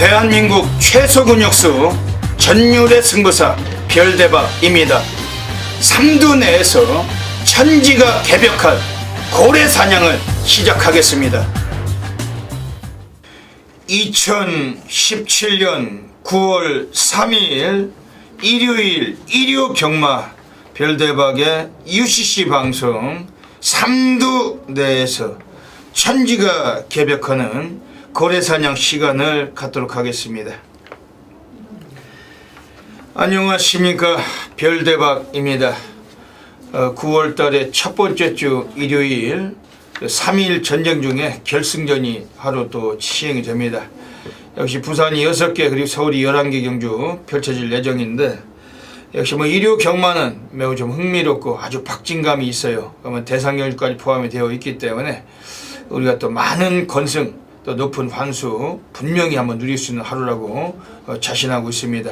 대한민국 최소 근육수 전율의 승부사 별대박입니다. 삼두 내에서 천지가 개벽한 고래 사냥을 시작하겠습니다. 2017년 9월 3일 일요일 일요 경마 별대박의 UCC 방송 삼두 내에서 천지가 개벽하는 고래사냥 시간을 갖도록 하겠습니다. 안녕하십니까, 별대박입니다. 9월달의 첫 번째 주 일요일 3일 전쟁 중에 결승전이 하루 또 시행이 됩니다. 역시 부산이 6개 그리고 서울이 11개 경주 펼쳐질 예정인데, 역시 일요 경마는 매우 좀 흥미롭고 아주 박진감이 있어요. 그러면 대상경주까지 포함이 되어 있기 때문에 우리가 또 많은 건승 또 높은 환수 분명히 한번 누릴 수 있는 하루라고 자신하고 있습니다.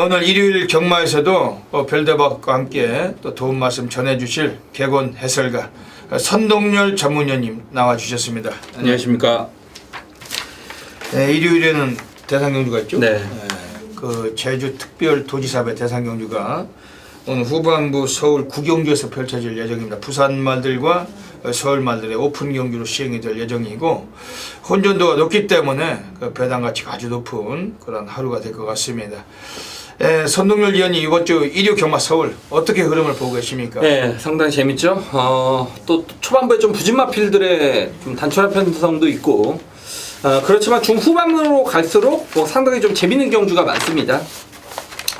오늘 일요일 경마에서도 별대박과 함께 또 도움 말씀 전해주실 개건 해설가 선동열 전문위원님 나와주셨습니다. 안녕하십니까. 일요일에는 대상경주가 있죠? 네. 그 제주특별도지사회 대상경주가 오늘 후반부 서울 구경주에서 펼쳐질 예정입니다. 부산 말들과 서울 말들의 오픈 경주로 시행이 될 예정이고, 혼전도가 높기 때문에 그 배당 가치가 아주 높은 그런 하루가 될 것 같습니다. 선동열 위원님, 이번 주 일요 경마 서울 어떻게 흐름을 보고 계십니까? 네, 상당히 재밌죠. 또 초반부에 좀 부진마필들의 좀 단촐한 편성도 있고, 그렇지만 중후반부로 갈수록 상당히 좀 재밌는 경주가 많습니다.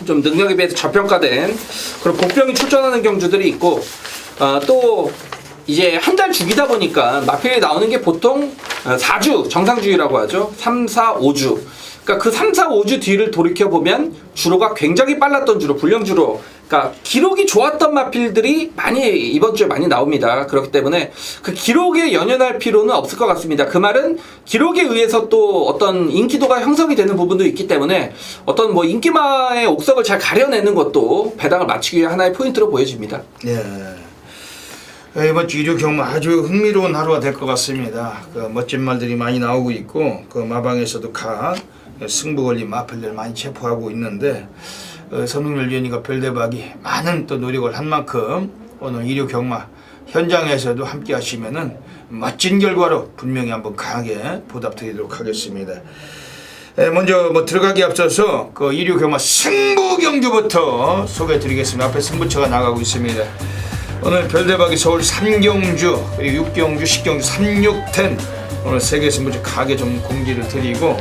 좀 능력에 비해서 저평가된 그런 복병이 출전하는 경주들이 있고, 또 이제 한 달 주기다 보니까 마필이 나오는 게 보통 4주 정상주의라고 하죠. 3, 4, 5주. 그러니까 그 3, 4, 5주 뒤를 돌이켜보면 주로가 굉장히 빨랐던 주로, 불량주로, 그러니까 기록이 좋았던 마필들이 이번 주에 많이 나옵니다. 그렇기 때문에 그 기록에 연연할 필요는 없을 것 같습니다. 그 말은 기록에 의해서 또 어떤 인기도가 형성이 되는 부분도 있기 때문에 어떤 인기마의 옥석을 잘 가려내는 것도 배당을 맞추기 위해 하나의 포인트로 보여집니다. 예. 이번 주 일요 경마 아주 흥미로운 하루가 될 것 같습니다. 그 멋진 말들이 많이 나오고 있고, 그 마방에서도 각 승부 걸린 마필들 많이 체포하고 있는데, 선동열 위원님과 별대박이 많은 또 노력을 한 만큼 오늘 일요 경마 현장에서도 함께 하시면은 멋진 결과로 분명히 한번 강하게 보답드리도록 하겠습니다. 먼저 들어가기 앞서서 그 일요 경마 승부 경주부터 소개해 드리겠습니다. 앞에 승부처가 나가고 있습니다. 오늘 별대박이 서울 3경주 그리고 6경주 10경주 3610 오늘 3개 승부처 가게 좀 공지를 드리고,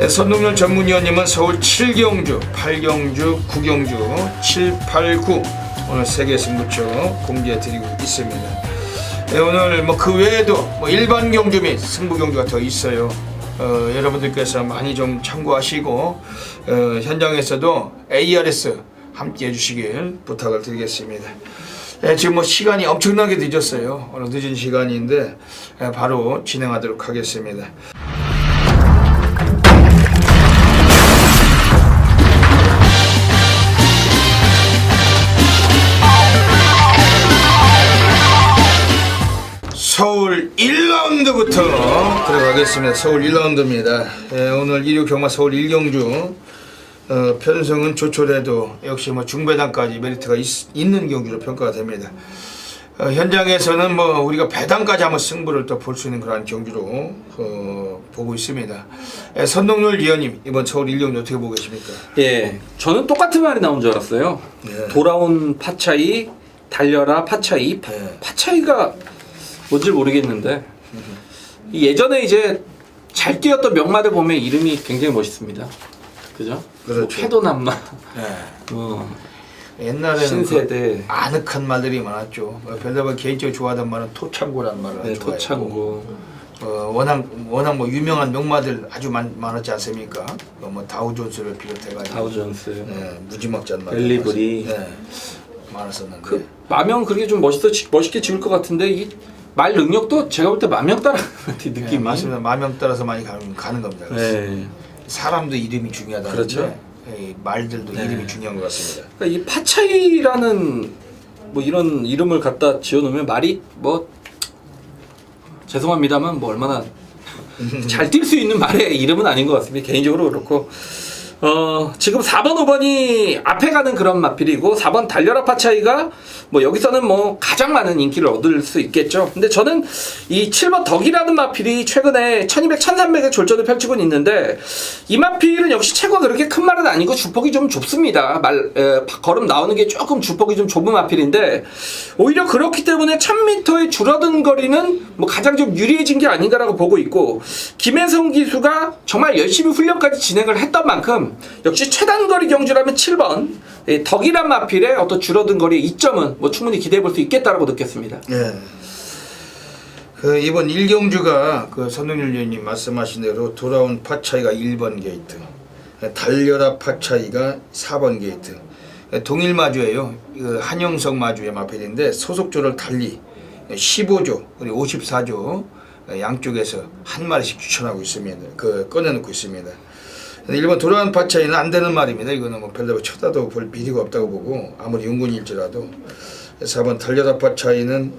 선동열 전문위원님은 서울 7경주 8경주 9경주 7, 8, 9 오늘 3개 승부처 공지해 드리고 있습니다. 오늘 그 외에도 일반 경주 및 승부 경주가 더 있어요. 여러분들께서 많이 좀 참고하시고 현장에서도 ARS 함께 해주시길 부탁을 드리겠습니다. 지금 시간이 엄청나게 늦었어요. 오늘 늦은 시간인데 바로 진행하도록 하겠습니다. 서울 1라운드부터 들어가겠습니다. 서울 1라운드입니다. 오늘 일요 경마 서울 1경주 편성은 조촐해도 역시 중배당까지 메리트가 있는 경주로 평가가 됩니다. 현장에서는 우리가 배당까지 한번 승부를 또 볼 수 있는 그런 경주로 보고 있습니다. 선동열 위원님, 이번 서울 1경주 어떻게 보고 계십니까? 예, 저는 똑같은 말이 나온 줄 알았어요. 예. 돌아온 파차이, 달려라 파차이. 파차이가 뭔지 모르겠는데, 예전에 이제 잘 뛰었던 명마들 보면 이름이 굉장히 멋있습니다. 그죠? 그렇죠. 패도남마. 네. 옛날에는 신세대. 아늑한 말들이 많았죠. 별다방 개인적으로 좋아하던 말은 토창고라는 말을 네, 좋아했고, 토창고. 워낙 유명한 명마들 아주 많았지 않습니까? 다우존스를 비롯해가지고 다우존스. 네, 무지막지한 말. 벨리브리. 네, 많았었는데. 그 마명 그렇게 좀 멋있게 지을 것 같은데 이 말 능력도 제가 볼 때 마명 따라 느낌이. 네, 맞습니다. 마명 따라서 많이 가는 겁니다. 네. 사람도 이름이 중요하다는데, 그렇죠. 말들도 이름이 중요한 것 같습니다. 그러니까 이 파차이라는 이런 이름을 갖다 지어놓으면 말이 죄송합니다만 얼마나 잘 뛸 수 있는 말의 이름은 아닌 것 같습니다. 개인적으로 그렇고. 지금 4번, 5번이 앞에 가는 그런 마필이고 4번 달려라 파차이가 뭐 여기서는 뭐 가장 많은 인기를 얻을 수 있겠죠. 근데 저는 이 7번 덕이라는 마필이 최근에 1200, 1300의 졸전을 펼치고 있는데 이 마필은 역시 체구가 그렇게 큰 말은 아니고 주폭이 좀 좁습니다. 걸음 나오는 게 조금 주폭이 좀 좁은 마필인데 오히려 그렇기 때문에 1000m의 줄어든 거리는 뭐 가장 좀 유리해진 게 아닌가라고 보고 있고 김혜성 기수가 정말 열심히 훈련까지 진행을 했던 만큼 역시 최단거리 경주라면 7번 덕이란 마필의 어떤 줄어든 거리의 이점은 뭐 충분히 기대해 볼 수 있겠다라고 느꼈습니다. 예. 그 이번 1경주가 그 선동열 위원님 말씀하신 대로 돌아온 파차이가 1번 게이트, 달려라 파차이가 4번 게이트, 동일 마주예요. 그 한영석 마주의 마필인데 소속조를 달리 15조 그리고 54조 양쪽에서 한 마리씩 추천하고 있습니다. 꺼내놓고 있습니다. 1번 돌아온 파차이는 안 되는 말입니다. 이거는 뭐 별로 쳐다도 볼 비리가 없다고 보고 아무리 용군일지라도 4번 달려라 파차이는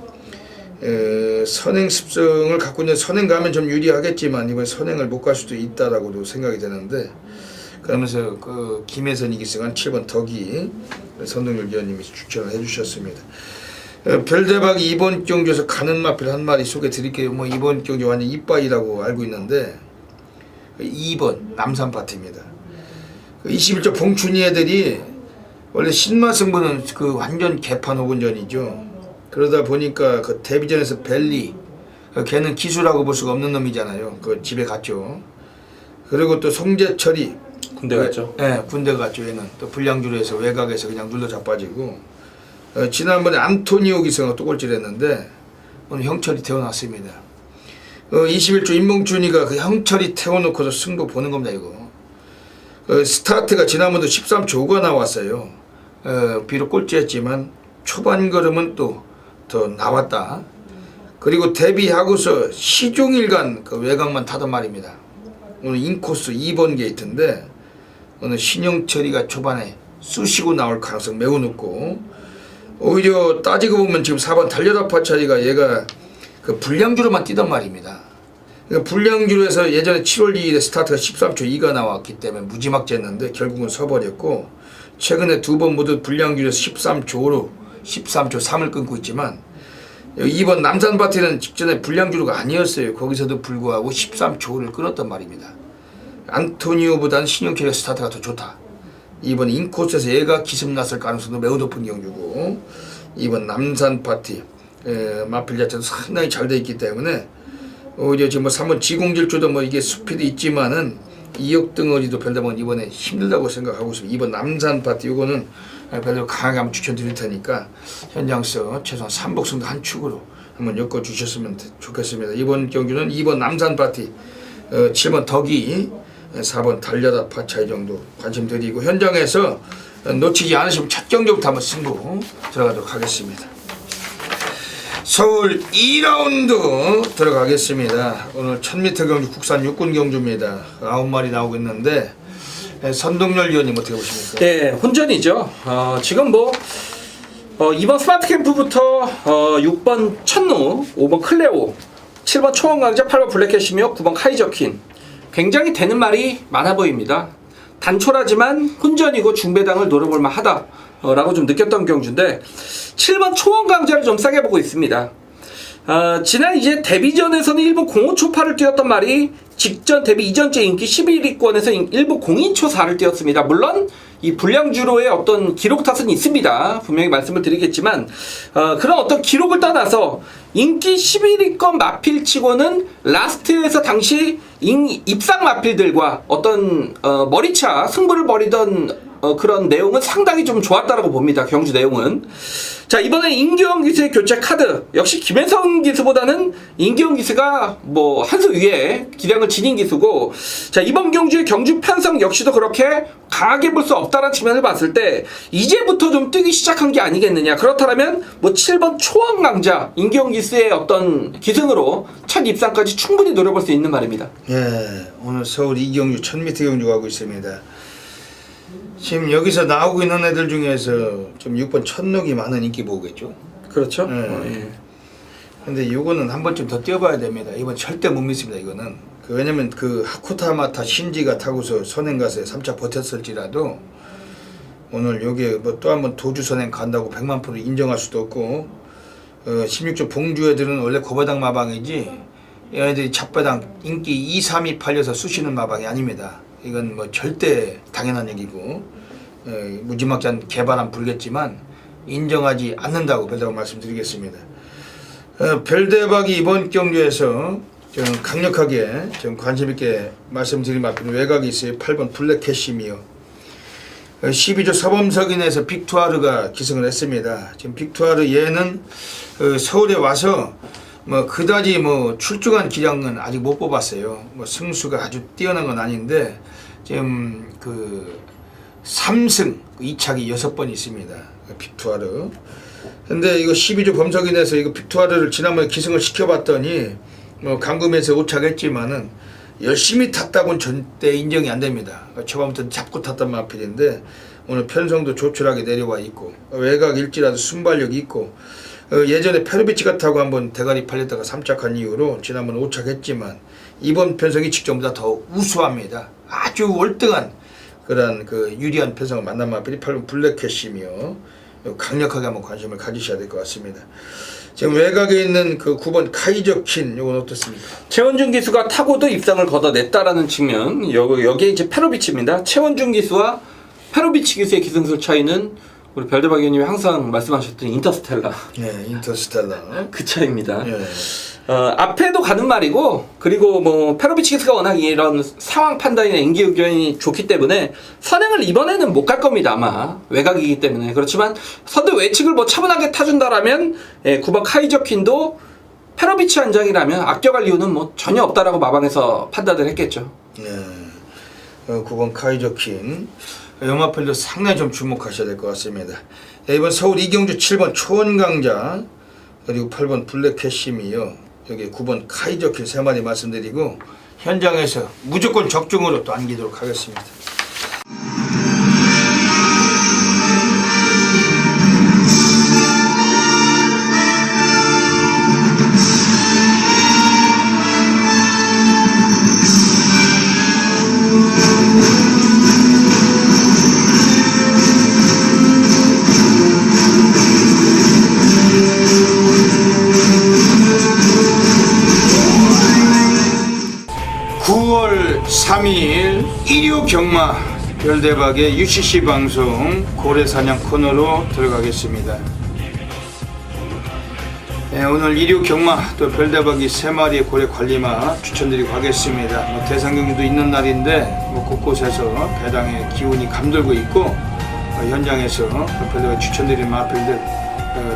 선행 습성을 갖고 있는 선행 가면 좀 유리하겠지만 이번에 선행을 못 갈 수도 있다라고도 생각이 되는데 그러면서 그 김혜선이 기승한 7번 덕이 선동열 위원님이 추천을 해주셨습니다. 별대박 이번 경주에서 가는 마필 한 마리 소개 드릴게요. 뭐 이번 경주 완전 이빠이라고 알고 있는데 2번 남산 파티입니다. 21조 봉춘이 애들이 원래 신마 승부는 그 완전 개판 호분전이죠. 그러다 보니까 그 데뷔전에서 벨리 걔는 기수라고 볼 수가 없는 놈이잖아요. 그 집에 갔죠. 그리고 또 송재철이 군대 갔죠. 네, 군대 갔죠. 얘는 또 불량주로 해서 외곽에서 그냥 눌러 자빠지고 지난번에 안토니오 기성가 또 꼴찌했는데 오늘 형철이 태어났습니다. 21조 임봉준이가 그 형철이 태워놓고서 승부 보는 겁니다. 이거 스타트가 지난번도 13조 5가 나왔어요. 비록 꼴찌했지만 초반 걸음은 또 더 나왔다. 그리고 데뷔하고서 시종일관 그 외곽만 타던 말입니다. 오늘 인코스 2번 게이트인데 오늘 신영철이가 초반에 쑤시고 나올 가능성 매우 높고 오히려 따지고 보면 지금 4번 달려라 파차리가 얘가 그 불량주로만 뛰던 말입니다. 그러니까 불량주로 해서 예전에 7월 2일에 스타트가 13초 2가 나왔기 때문에 무지막지했는데 결국은 서버렸고 최근에 두 번 모두 불량주로에서 13조로 13조 3을 끊고 있지만 이번 남산 파티는 직전에 불량주로가 아니었어요. 거기서도 불구하고 13조를 끊었단 말입니다. 안토니오보다는 신영철의 스타트가 더 좋다. 이번 인코스에서 얘가 기습났을 가능성도 매우 높은 경주고 이번 남산 파티 마필 자체도 상당히 잘 돼 있기 때문에 오히려 지금 뭐 3번 지공질주도 뭐 이게 스피드 있지만은 2억 덩어리도 별다방 이번에 힘들다고 생각하고 있습니다. 이번 남산 파티 이거는 별로 강하게 한번 추천드릴 테니까 현장서 최소한 3복승도 한 축으로 한번 엮어 주셨으면 좋겠습니다. 이번 경기는 2번 남산 파티 7번 덕이 4번 달려라 파차이 정도 관심 드리고 현장에서 놓치지 않으시면 첫 경기부터 한번 승부 들어가도록 하겠습니다. 서울 2라운드 들어가겠습니다. 오늘 1000m 경주 국산 육군 경주입니다. 9마리 나오고 있는데 선동열 위원님 어떻게 보십니까? 네, 혼전이죠. 지금 뭐 이번 스마트 캠프부터 6번 천루, 5번 클레오, 7번 초원강자, 8번 블랙캣이며 9번 카이저킨 굉장히 되는 말이 많아 보입니다. 단촐하지만 혼전이고 중배당을 노려볼 만하다 라고 좀 느꼈던 경주인데 7번 초원강자를 좀 싸게 보고 있습니다. 지난 이제 데뷔전에서는 1분 05초8을 뛰었던 말이 직전 데뷔 이전째 인기 11위권에서 1분 02초4를 뛰었습니다. 물론 이 불량주로의 어떤 기록 탓은 있습니다. 분명히 말씀을 드리겠지만 그런 어떤 기록을 떠나서 인기 11위권 마필치고는 라스트에서 당시 입상 마필들과 어떤 머리차 승부를 벌이던 그런 내용은 상당히 좀 좋았다라고 봅니다. 경주 내용은. 자, 이번에 임기영 기수의 교체 카드 역시 김혜성 기수보다는 임기영 기수가 뭐 한 수 위에 기량을 지닌 기수고, 자, 이번 경주의 경주 편성 역시도 그렇게 강하게 볼 수 없다는 측면을 봤을 때 이제부터 좀 뛰기 시작한 게 아니겠느냐. 그렇다면 뭐 7번 초원 강자 임기영 기수의 어떤 기승으로 첫 입상까지 충분히 노려볼 수 있는 말입니다. 예, 오늘 서울 2경주 1000m 경주 가고 있습니다. 지금 여기서 나오고 있는 애들 중에서 좀 6번 천록이 많은 인기 보겠죠. 그렇죠. 예. 근데 이거는 한 번쯤 더 뛰어봐야 됩니다. 이번 절대 못 믿습니다. 이거는 왜냐면 그 하쿠타마타 신지가 타고서 선행가서 3차 버텼을지라도 오늘 여기에 뭐 또 한번 도주 선행 간다고 100만% 인정할 수도 없고 16조 봉주 애들은 원래 고바당 마방이지 얘네들이 잡바당 인기 2, 3위 팔려서 쑤시는 마방이 아닙니다. 이건 뭐 절대 당연한 얘기고 무지막지한 개바람 불겠지만 인정하지 않는다고 별다고 말씀드리겠습니다. 별대박이 이번 경주에서 좀 강력하게 좀 관심있게 말씀드린 앞에는 외곽이 있어요. 8번 블랙캐시미어 12조 사범석인에서 빅투아르가 기승을 했습니다. 지금 빅투아르 얘는 서울에 와서 뭐 그다지 뭐 출중한 기량은 아직 못 뽑았어요. 뭐 승수가 아주 뛰어난 건 아닌데 지금 그 3승 2착이 6번 있습니다. 빅투아르. 근데 이거 12조 범석인에서 이거 빅투아르를 지난번에 기승을 시켜봤더니 뭐 강금에서 5착 했지만은 열심히 탔다고는 절대 인정이 안 됩니다. 초반부터 잡고 탔단 마필인데 오늘 편성도 조촐하게 내려와 있고 외곽 일지라도 순발력이 있고 예전에 페르비치가 타고 한번 대가리 팔렸다가 3착한 이후로 지난번 5착 했지만 이번 편성이 직전보다 더 우수합니다. 아주 월등한 그런 그 유리한 편성을 만난 마필이 8번 블랙캐시며 강력하게 한번 관심을 가지셔야 될 것 같습니다. 지금 외곽에 있는 그 9번 카이저킨 이건 어떻습니까? 최원준 기수가 타고도 입상을 걷어냈다라는 측면 여기에 이제 페로비치입니다. 최원준 기수와 페로비치 기수의 기승술 차이는 우리 별대박 의원님이 항상 말씀하셨던 인터스텔라. 네, 인터스텔라. 그 차이입니다. 네. 앞에도 가는 말이고 그리고 뭐 페로비치 기수가 워낙 이런 상황 판단이나 인기 의견이 좋기 때문에 선행을 이번에는 못 갈 겁니다. 아마 외곽이기 때문에. 그렇지만 선두 외측을 뭐 차분하게 타준다라면 9번 카이저킨도 페로비치 한 장이라면 아껴갈 이유는 뭐 전혀 없다라고 마방에서 판단을 했겠죠. 네. 9번 카이저킨 영화편도 상당히 좀 주목하셔야 될 것 같습니다. 이번 서울 이경주 7번 초원강자 그리고 8번 블랙캐시미요. 여기 9번 카이저킨 3마리 말씀드리고 현장에서 무조건 적중으로 또 안기도록 하겠습니다. (9월 3일) 일요 경마 별대박의 UCC 방송 고래사냥 코너로 들어가겠습니다. 오늘 일요 경마 또 별대박이 3마리의 고래 관리마 추천드리고 가겠습니다. 뭐 대상 경기도 있는 날인데 뭐 곳곳에서 배당의 기운이 감돌고 있고 현장에서 별대박 추천드리는 마필들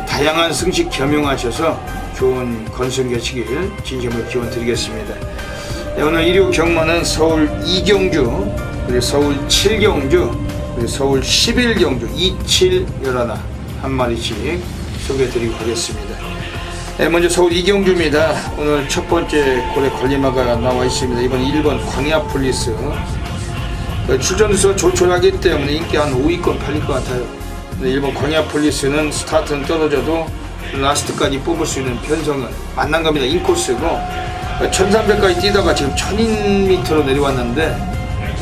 다양한 승식 겸용하셔서 좋은 건승 되시길 진심으로 기원 드리겠습니다. 오늘 일요 경마는 서울 2경주, 그리고 서울 7경주, 그리고 서울 11경주 27, 11 한 마리씩 소개해드리고 가겠습니다. 먼저 서울 2경주입니다. 오늘 첫 번째 고래 관리마가 나와 있습니다. 이번 1번 광야폴리스 출전수가 조촐하기 때문에 인기 한 5위권 팔릴 것 같아요. 1번 광야폴리스는 스타트는 떨어져도 라스트까지 뽑을 수 있는 편성은 만난겁니다. 인코스고 1300까지 뛰다가 지금 1000m로 내려왔는데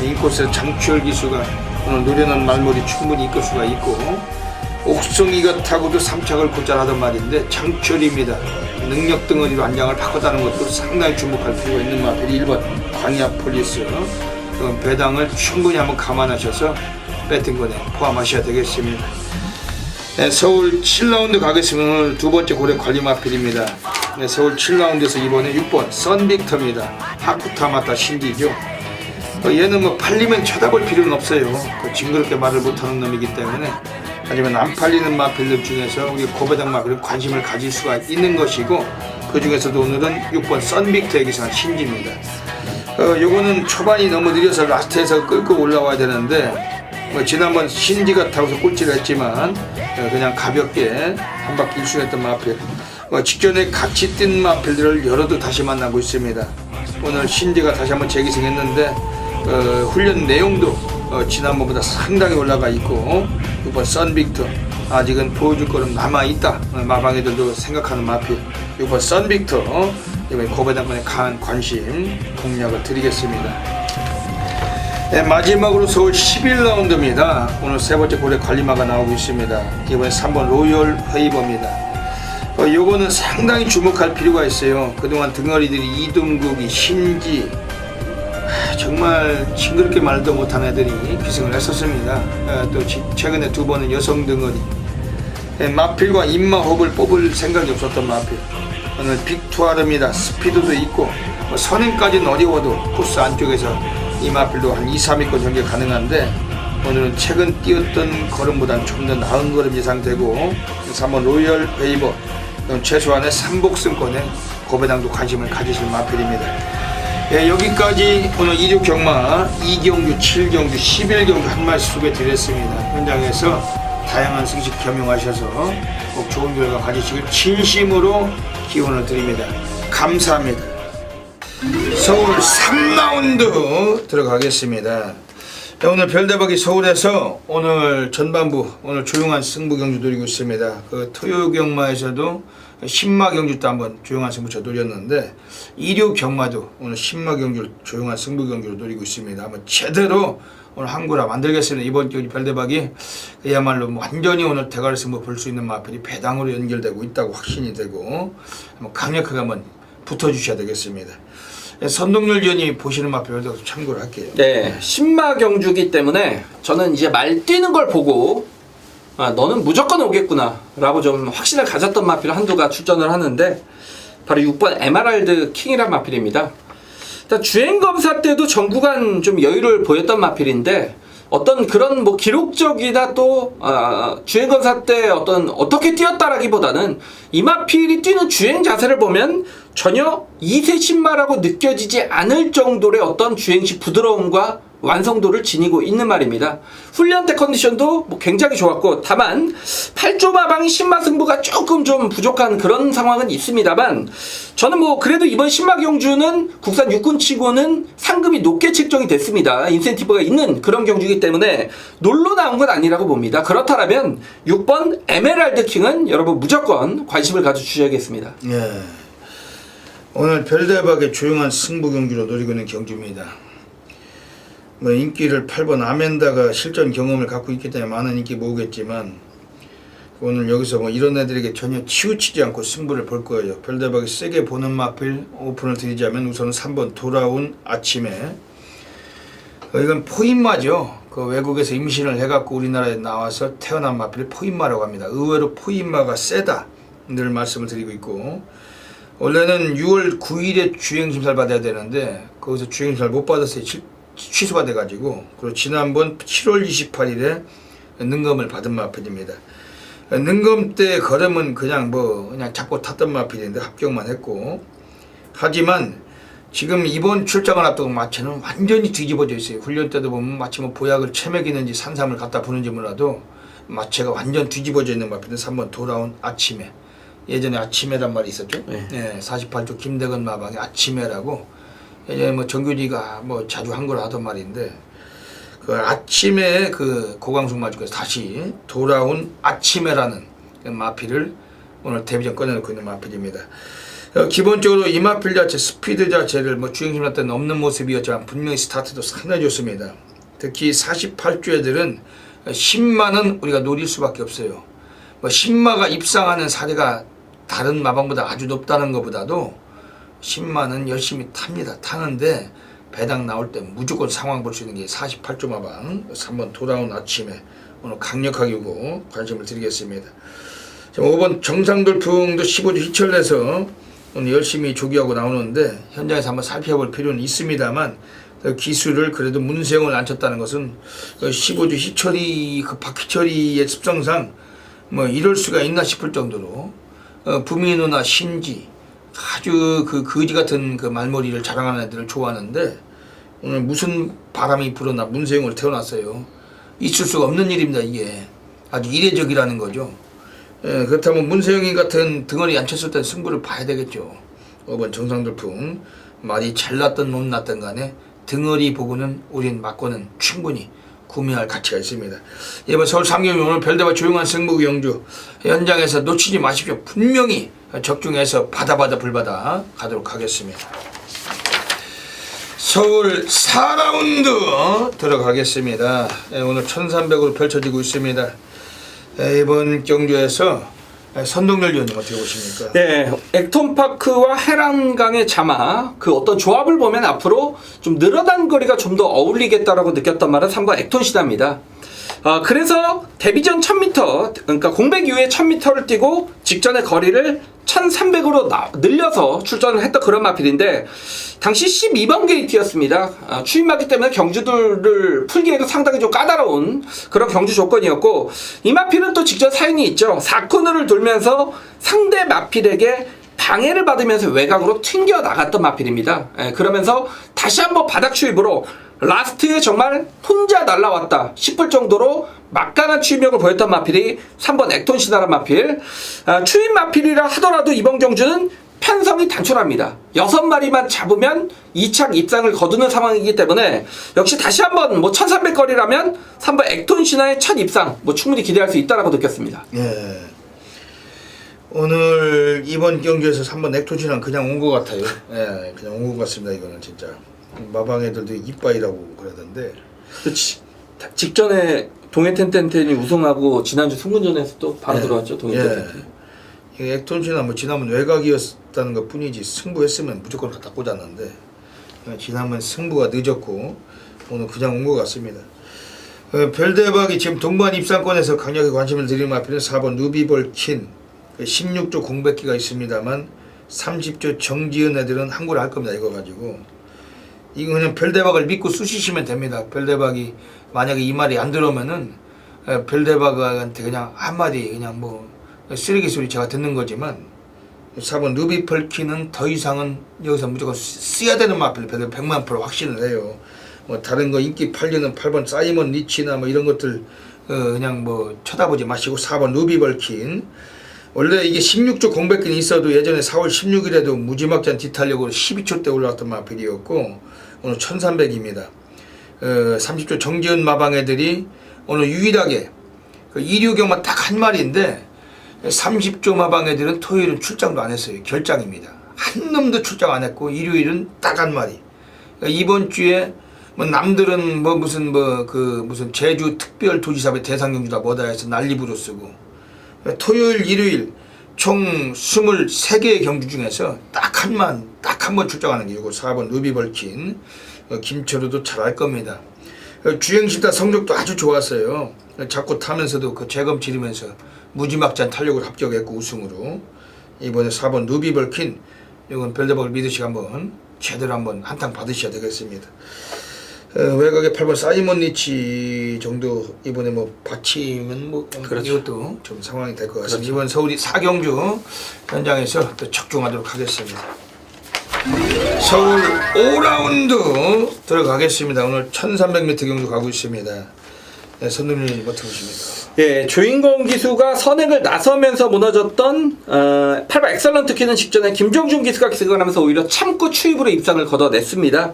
인코스 장추열 기수가 오늘 노련한 말머리 충분히 이끌 수가 있고 옥성이가 타고도 3착을 곧잘 하던 말인데 장추열입니다. 능력 덩어리로 안장을 바꿨다는 것도 상당히 주목할 필요가 있는 마필이 1번 광야폴리스 배당을 충분히 한번 감안하셔서 배팅권에 포함하셔야 되겠습니다. 서울 7라운드 가겠습니다. 오늘 두 번째 고래 관리마필입니다. 서울 7라운드에서 이번에 6번 선빅터입니다. 하쿠타마타 신지죠. 얘는 뭐 팔리면 쳐다볼 필요는 없어요. 징그럽게 말을 못하는 놈이기 때문에. 하지만 안 팔리는 마필들 중에서 우리 고배당 마필은 관심을 가질 수가 있는 것이고 그 중에서도 오늘은 6번 선빅터에 기승한 신지입니다. 요거는 초반이 너무 느려서 라스트에서 끌고 올라와야 되는데 지난번 신지가 타고서 꼴찌를 했지만 그냥 가볍게 한 바퀴 일승했던 마필 직전에 같이 뛴 마필들을 열어도 다시 만나고 있습니다. 오늘 신지가 다시 한번 재기승했는데 훈련 내용도 지난번보다 상당히 올라가 있고 이번 선빅터 아직은 보여줄 거는 남아있다 마방애들도 생각하는 마필 이번 선빅터 이번에 고배당권에 강한 관심 공략을 드리겠습니다. 네, 마지막으로 서울 11라운드입니다. 오늘 세 번째 골에 관리마가 나오고 있습니다. 이번에 3번 로열 페이버입니다. 요거는 상당히 주목할 필요가 있어요. 그동안 등어리들이 이동국이 신지 정말 징그럽게 말도 못한 애들이 기승을 했었습니다. 또 최근에 두 번은 여성 등어리. 마필과 입마홉을 뽑을 생각이 없었던 마필. 오늘 빅투아르입니다. 스피드도 있고 선행까지는 어려워도 코스 안쪽에서 이 마필도 한 2, 3위권 전개 가능한데 오늘은 최근 뛰었던 걸음보다는 좀 더 나은 걸음 예상되고 3번 로열 페이버 최소한의 3복승권에 고배당도 관심을 가지실 마필입니다. 예, 여기까지 오늘 2류 경마 2경주, 7경주, 11경주 한 말씀 소개드렸습니다. 현장에서 다양한 승식 겸용하셔서 꼭 좋은 결과 가지시길 진심으로 기원을 드립니다. 감사합니다. 서울 3라운드 들어가겠습니다. 오늘 별대박이 서울에서 오늘 전반부 오늘 조용한 승부 경주 노리고 있습니다. 그 토요 경마에서도 신마 경주도 한번 조용한 승부처 노렸는데 2류 경마도 오늘 신마 경주 조용한 승부 경주로 노리고 있습니다. 한번 제대로 오늘 한구라 만들겠습니다. 이번 경기 별대박이 그야말로 완전히 오늘 대가리 승부 볼 수 있는 마필이 배당으로 연결되고 있다고 확신이 되고 한번 강력하게 한번 붙어주셔야 되겠습니다. 선동열 위원이 보시는 마필도 참고를 할게요. 네, 신마 경주기 때문에 저는 이제 말 뛰는 걸 보고 너는 무조건 오겠구나 라고 좀 확신을 가졌던 마필 한두가 출전을 하는데 바로 6번 에메랄드 킹이란 마필입니다. 일단 주행검사 때도 전 구간 좀 여유를 보였던 마필인데 어떤 그런 뭐 기록적이나 또 주행검사 때 어떻게 뛰었다라기보다는 이 마필이 뛰는 주행 자세를 보면 전혀 2세 신마라고 느껴지지 않을 정도의 어떤 주행시 부드러움과 완성도를 지니고 있는 말입니다. 훈련 때 컨디션도 뭐 굉장히 좋았고 다만 8조 마방이 신마 승부가 조금 좀 부족한 그런 상황은 있습니다만 저는 뭐 그래도 이번 신마 경주는 국산 육군치고는 상금이 높게 책정이 됐습니다. 인센티브가 있는 그런 경주이기 때문에 놀러 나온 건 아니라고 봅니다. 그렇다면 6번 에메랄드 킹은 여러분 무조건 관심을 가져주셔야겠습니다. 예. 오늘 별대박의 조용한 승부 경주로 노리고 있는 경주입니다. 뭐 인기를 8번 아멘다가 실전 경험을 갖고 있기 때문에 많은 인기 모으겠지만 오늘 여기서 뭐 이런 애들에게 전혀 치우치지 않고 승부를 볼 거예요. 별대박이 세게 보는 마필 오픈을 드리자면 우선 3번 돌아온 아침에 이건 포인마죠. 그 외국에서 임신을 해갖고 우리나라에 나와서 태어난 마필을 포인마라고 합니다. 의외로 포인마가 세다 늘 말씀을 드리고 있고 원래는 6월 9일에 주행심사를 받아야 되는데 거기서 주행심사를 못 받았어요. 취소가 돼가지고 그리고 지난번 7월 28일에 능검을 받은 마필입니다. 능검 때 걸음은 그냥 잡고 탔던 마필인데 합격만 했고 하지만 지금 이번 출장을 앞두고 마체는 완전히 뒤집어져 있어요. 훈련 때도 보면 마치 뭐 보약을 체맥이는지 산삼을 갖다 부는지 몰라도 마체가 완전 뒤집어져 있는 마필은 3번 돌아온 아침에 예전에 아침에란 말이 있었죠. 네, 48조 김대건 마방의 아침에라고 예전에 뭐 정규리가 뭐 자주 한 걸 하던 말인데 그 아침에 그 고광숙 마주께서 다시 돌아온 아침에라는 마필을 오늘 데뷔전 꺼내놓고 있는 마필입니다. 기본적으로 이 마필 자체 스피드 자체를 뭐 주행심사 때는 없는 모습이었지만 분명히 스타트도 상당히 좋습니다. 특히 48조 애들은 10만은 우리가 노릴 수밖에 없어요. 뭐 10마가 입상하는 사례가 다른 마방보다 아주 높다는 것보다도 10만은 열심히 탑니다. 타는데 배당 나올 때 무조건 상황 볼 수 있는 게 48조 마방 3번 돌아온 아침에 오늘 강력하게 오고 관심을 드리겠습니다. 5번 정상돌풍도 15조 희철내서 오늘 열심히 조기하고 나오는데 현장에서 한번 살펴볼 필요는 있습니다만 기술을 그래도 문세영을 안 쳤다는 것은 15조 희철이 그 박희철이의 습성상 뭐 이럴 수가 있나 싶을 정도로 부민우나 신지 아주 그 거지 같은 그 말머리를 자랑하는 애들을 좋아하는데 오늘 무슨 바람이 불어나 문세영을 태어났어요. 있을 수가 없는 일입니다. 이게 아주 이례적이라는 거죠. 그렇다면 문세영이 같은 등어리 안 쳤을 때 승부를 봐야 되겠죠. 5번 정상돌풍 말이 잘났든 못났든 간에 등어리 보고는 우린 맞고는 충분히 구매할 가치가 있습니다. 이번 서울 3경기 오늘 별대박 조용한 승부 경주 현장에서 놓치지 마십시오. 분명히 적중해서 바다바다 불바다 가도록 하겠습니다. 서울 4라운드 들어가겠습니다. 오늘 1300으로 펼쳐지고 있습니다. 이번 경주에서 선동열 위원님 어떻게 보십니까? 네, 액톤파크와 해란강의 자마 그 어떤 조합을 보면 앞으로 좀 늘어난 거리가 좀 더 어울리겠다라고 느꼈단 말은 3번 액톤시다입니다. 그래서 데뷔전 1000m, 그러니까 공백 이후에 1000m를 뛰고 직전의 거리를 1300으로 늘려서 출전을 했던 그런 마필인데 당시 12번 게이트였습니다. 추임하기 때문에 경주들을 풀기에도 상당히 좀 까다로운 그런 경주 조건이었고 이 마필은 또 직전 사연이 있죠. 4코너를 돌면서 상대 마필에게 방해를 받으면서 외곽으로 튕겨 나갔던 마필입니다. 그러면서 다시 한번 바닥 추입으로 라스트에 정말 혼자 날라왔다 싶을 정도로 막강한 추임력을 보였던 마필이 3번 액톤시다란 마필. 추임 마필이라 하더라도 이번 경주는 편성이 단촐합니다. 6마리만 잡으면 2착 입상을 거두는 상황이기 때문에 역시 다시 한번 1300거리라면 3번 액톤시나의 첫 입상 충분히 기대할 수 있다라고 느꼈습니다. 예. 오늘 이번 경기에서 3번 액톤시나는 그냥 온 것 같아요. 예, 그냥 온 것 같습니다. 이거는 진짜 마방 애들도 이빠이라고 그러던데. 직전에 동해텐텐텐이 우승하고 지난주 승문전에서 또 바로 들어왔죠. 동해텐텐텐. 예. 액톤시나 지난번 외곽이었다는 것 뿐이지 승부했으면 무조건 갖다 꽂았는데 지난번 승부가 늦었고 오늘 그냥 온 것 같습니다. 별대박이 지금 동반 입상권에서 강력히 관심을 들이는 마필은 4번 누비볼킨 16조 공백기가 있습니다만 30조 정지은 애들은 항구를 할 겁니다. 이거 가지고 이거 그냥 별대박을 믿고 쑤시시면 됩니다. 별대박이 만약에 이 말이 안 들어오면은 별대박한테 그냥 한마디 그냥 쓰레기 소리 제가 듣는 거지만 4번 누비폴키는 더 이상은 여기서 무조건 써야 되는 마필 100만% 확신을 해요. 다른 거 인기 팔리는 8번 사이먼 리치나 이런 것들 그냥 쳐다보지 마시고 4번 누비볼킨 원래 이게 16조 공백기는 있어도 예전에 4월 16일에도 무지막지한 뒤탄력으로 12초 때 올라왔던 마필이었고 오늘 1300입니다. 30조 정지은 마방 애들이 오늘 유일하게 이류경만 딱 한 마리인데 30조 마방 애들은 토요일은 출장도 안 했어요. 결장입니다. 한 놈도 출장 안 했고 일요일은 딱 한 마리. 이번 주에 남들은 무슨 제주 특별 도지사회 대상 경주다 뭐다 해서 난리부로 쓰고 토요일 일요일 총 23개의 경주 중에서 딱 한 번 출장하는 게 이거 4번 누비벌킨 김철우도 잘할 겁니다. 주행시다 성적도 아주 좋았어요. 자꾸 타면서도 재검 치르면서 무지막지한 탄력을 합격했고 우승으로 이번에 4번 누비벌킨 이건 별대박을 믿으시고 한번 제대로 한번 한탕 받으셔야 되겠습니다. 외곽에 8번 사이먼 리치 정도 이번에 받치면 그렇죠. 이것도 좀 상황이 될 것 같습니다. 그렇죠. 이번 서울이 4경주 현장에서 또 적중하도록 하겠습니다. 서울 5라운드 들어가겠습니다. 오늘 1300m 경주 가고 있습니다. 선생님 어떻게 보십니까? 예, 조인권 기수가 선행을 나서면서 무너졌던 8번 엑설런트 키는 직전에 김정준 기수가 기승을 하면서 오히려 참고 추입으로 입상을 걷어냈습니다.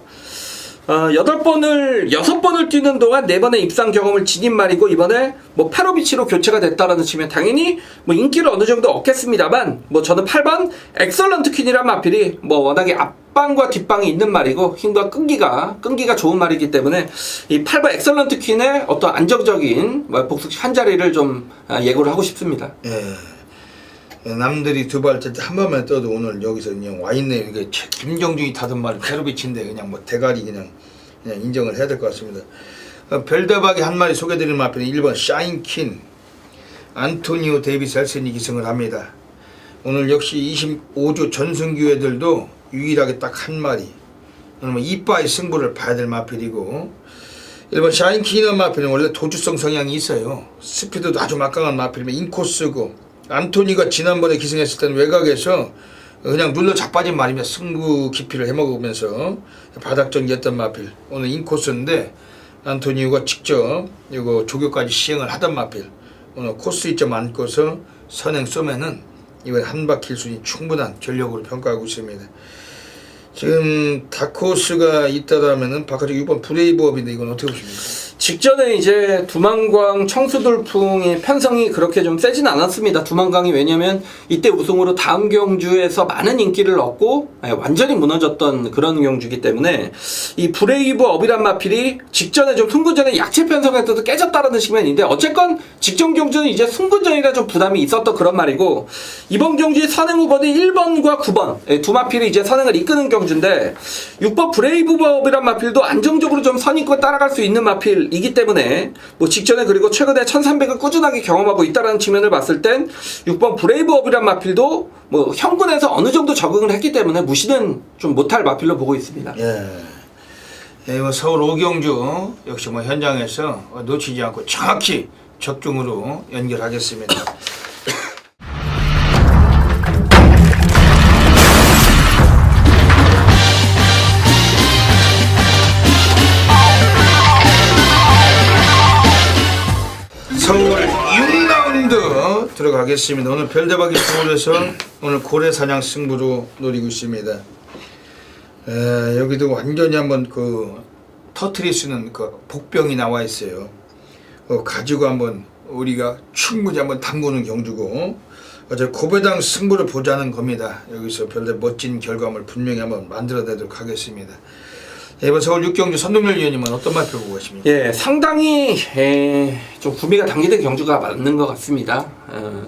6번을 뛰는 동안 4번의 입상 경험을 지닌 말이고 이번에 페로비치로 교체가 됐다라는 측면 당연히 인기를 어느 정도 얻겠습니다만 저는 8번 엑설런트 퀸이란 마필이 워낙에 앞방과 뒷방이 있는 말이고 힘과 끈기가 좋은 말이기 때문에 이 8번 엑설런트 퀸의 어떤 안정적인 복수식 한 자리를 좀 예고를 하고 싶습니다. 예. 남들이 두 발째 한 번만 떠도 오늘 여기서 그냥 와 있네. 이게 김정중이 타던 말 페로비치인데 그냥 대가리 그냥 인정을 해야 될 것 같습니다. 별대박이 한 마리 소개드리는 마필은 1번 샤인킨 안토니오 데이비스 헬슨이 기승을 합니다. 오늘 역시 25조 전승규 애들도 유일하게 딱 한 마리 오늘 이빠의 승부를 봐야 될 마필이고 1번 샤인킨이라는 마필은 원래 도주성 성향이 있어요. 스피드도 아주 막강한 마필이면 인코스고 안토니가 지난번에 기승했을 때는 외곽에서 그냥 눌러 자빠진 말이며 승부 깊이를 해먹으면서 바닥전기였던 마필 오늘 인코스인데 안토니오가 직접 이거 조교까지 시행을 하던 마필 오늘 코스 이점 안고서 선행 쏘면은 이번 한 바퀴 순위 충분한 전력으로 평가하고 있습니다. 지금 다코스가 있다라면은 바깥쪽 6번 브레이브업인데 이건 어떻게 보십니까? 직전에 이제 두만광 청수돌풍의 편성이 그렇게 좀 세진 않았습니다. 두만광이 왜냐면 이때 우승으로 다음 경주에서 많은 인기를 얻고 완전히 무너졌던 그런 경주이기 때문에 이 브레이브 업이란 마필이 직전에 좀 승군전에 약체 편성에서도 깨졌다라는 측면인데 어쨌건 직전 경주는 이제 승군전이라 좀 부담이 있었던 그런 말이고 이번 경주의 선행 후보는 1번과 9번 두 마필이 이제 선행을 이끄는 경주인데 6번 브레이브 업이란 마필도 안정적으로 좀 선임권 따라갈 수 있는 마필 이기 때문에 뭐 직전에 그리고 최근에 1300을 꾸준하게 경험하고 있다는 측면을 봤을 땐 6번 브레이브업이란 마필도 뭐 현군에서 어느 정도 적응을 했기 때문에 무시는 좀 못할 마필로 보고 있습니다. 예, 뭐 서울 오경주 역시 뭐 현장에서 놓치지 않고 정확히 적중으로 연결하겠습니다. 서울 6라운드 들어가겠습니다. 오늘 별대박이 서울에서 오늘 고래사냥 승부로 노리고 있습니다. 여기도 완전히 한번 터트릴 수 있는 복병이 나와 있어요. 가지고 한번 우리가 충분히 한번 담그는 경주고 어제 고배당 승부를 보자는 겁니다. 여기서 별대 멋진 결과물 분명히 한번 만들어내도록 하겠습니다. 이번 서울 6경주 선동열 위원님은 어떤 말표 보고 계십니까? 예, 상당히 좀 구미가 당기된 경주가 맞는 것 같습니다.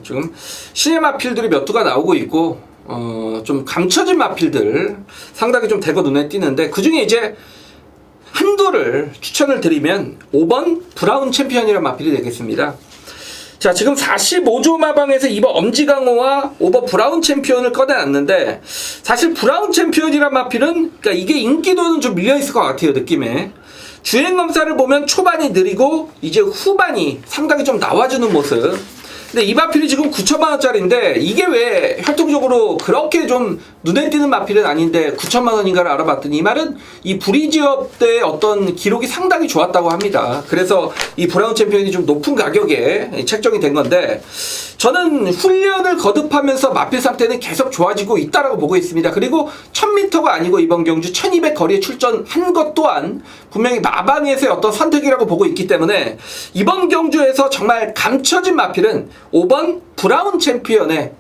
지금 신의 마필들이 몇 두가 나오고 있고 좀 감춰진 마필들 상당히 좀 대거 눈에 띄는데 그 중에 이제 한두를 추천을 드리면 5번 브라운 챔피언이라는 마필이 되겠습니다. 자, 지금 45조 마방에서 2번 엄지강호와 5번 브라운 챔피언을 꺼내놨는데 사실 브라운 챔피언이란 마필은 그러니까 이게 인기도는 좀 밀려있을 것 같아요, 느낌에. 주행검사를 보면 초반이 느리고 이제 후반이 상당히 좀 나와주는 모습. 근데 이 마필이 지금 9천만원짜리인데 이게 왜 혈통적으로 그렇게 좀 눈에 띄는 마필은 아닌데 9천만원인가를 알아봤더니 이 말은 이 브리지업 때 어떤 기록이 상당히 좋았다고 합니다. 그래서 이 브라운 챔피언이 좀 높은 가격에 책정이 된 건데 저는 훈련을 거듭하면서 마필 상태는 계속 좋아지고 있다라고 보고 있습니다. 그리고 1000m가 아니고 이번 경주 1200 거리에 출전한 것 또한 분명히 마방에서의 어떤 선택이라고 보고 있기 때문에 이번 경주에서 정말 감춰진 마필은 5번 브라운 챔피언의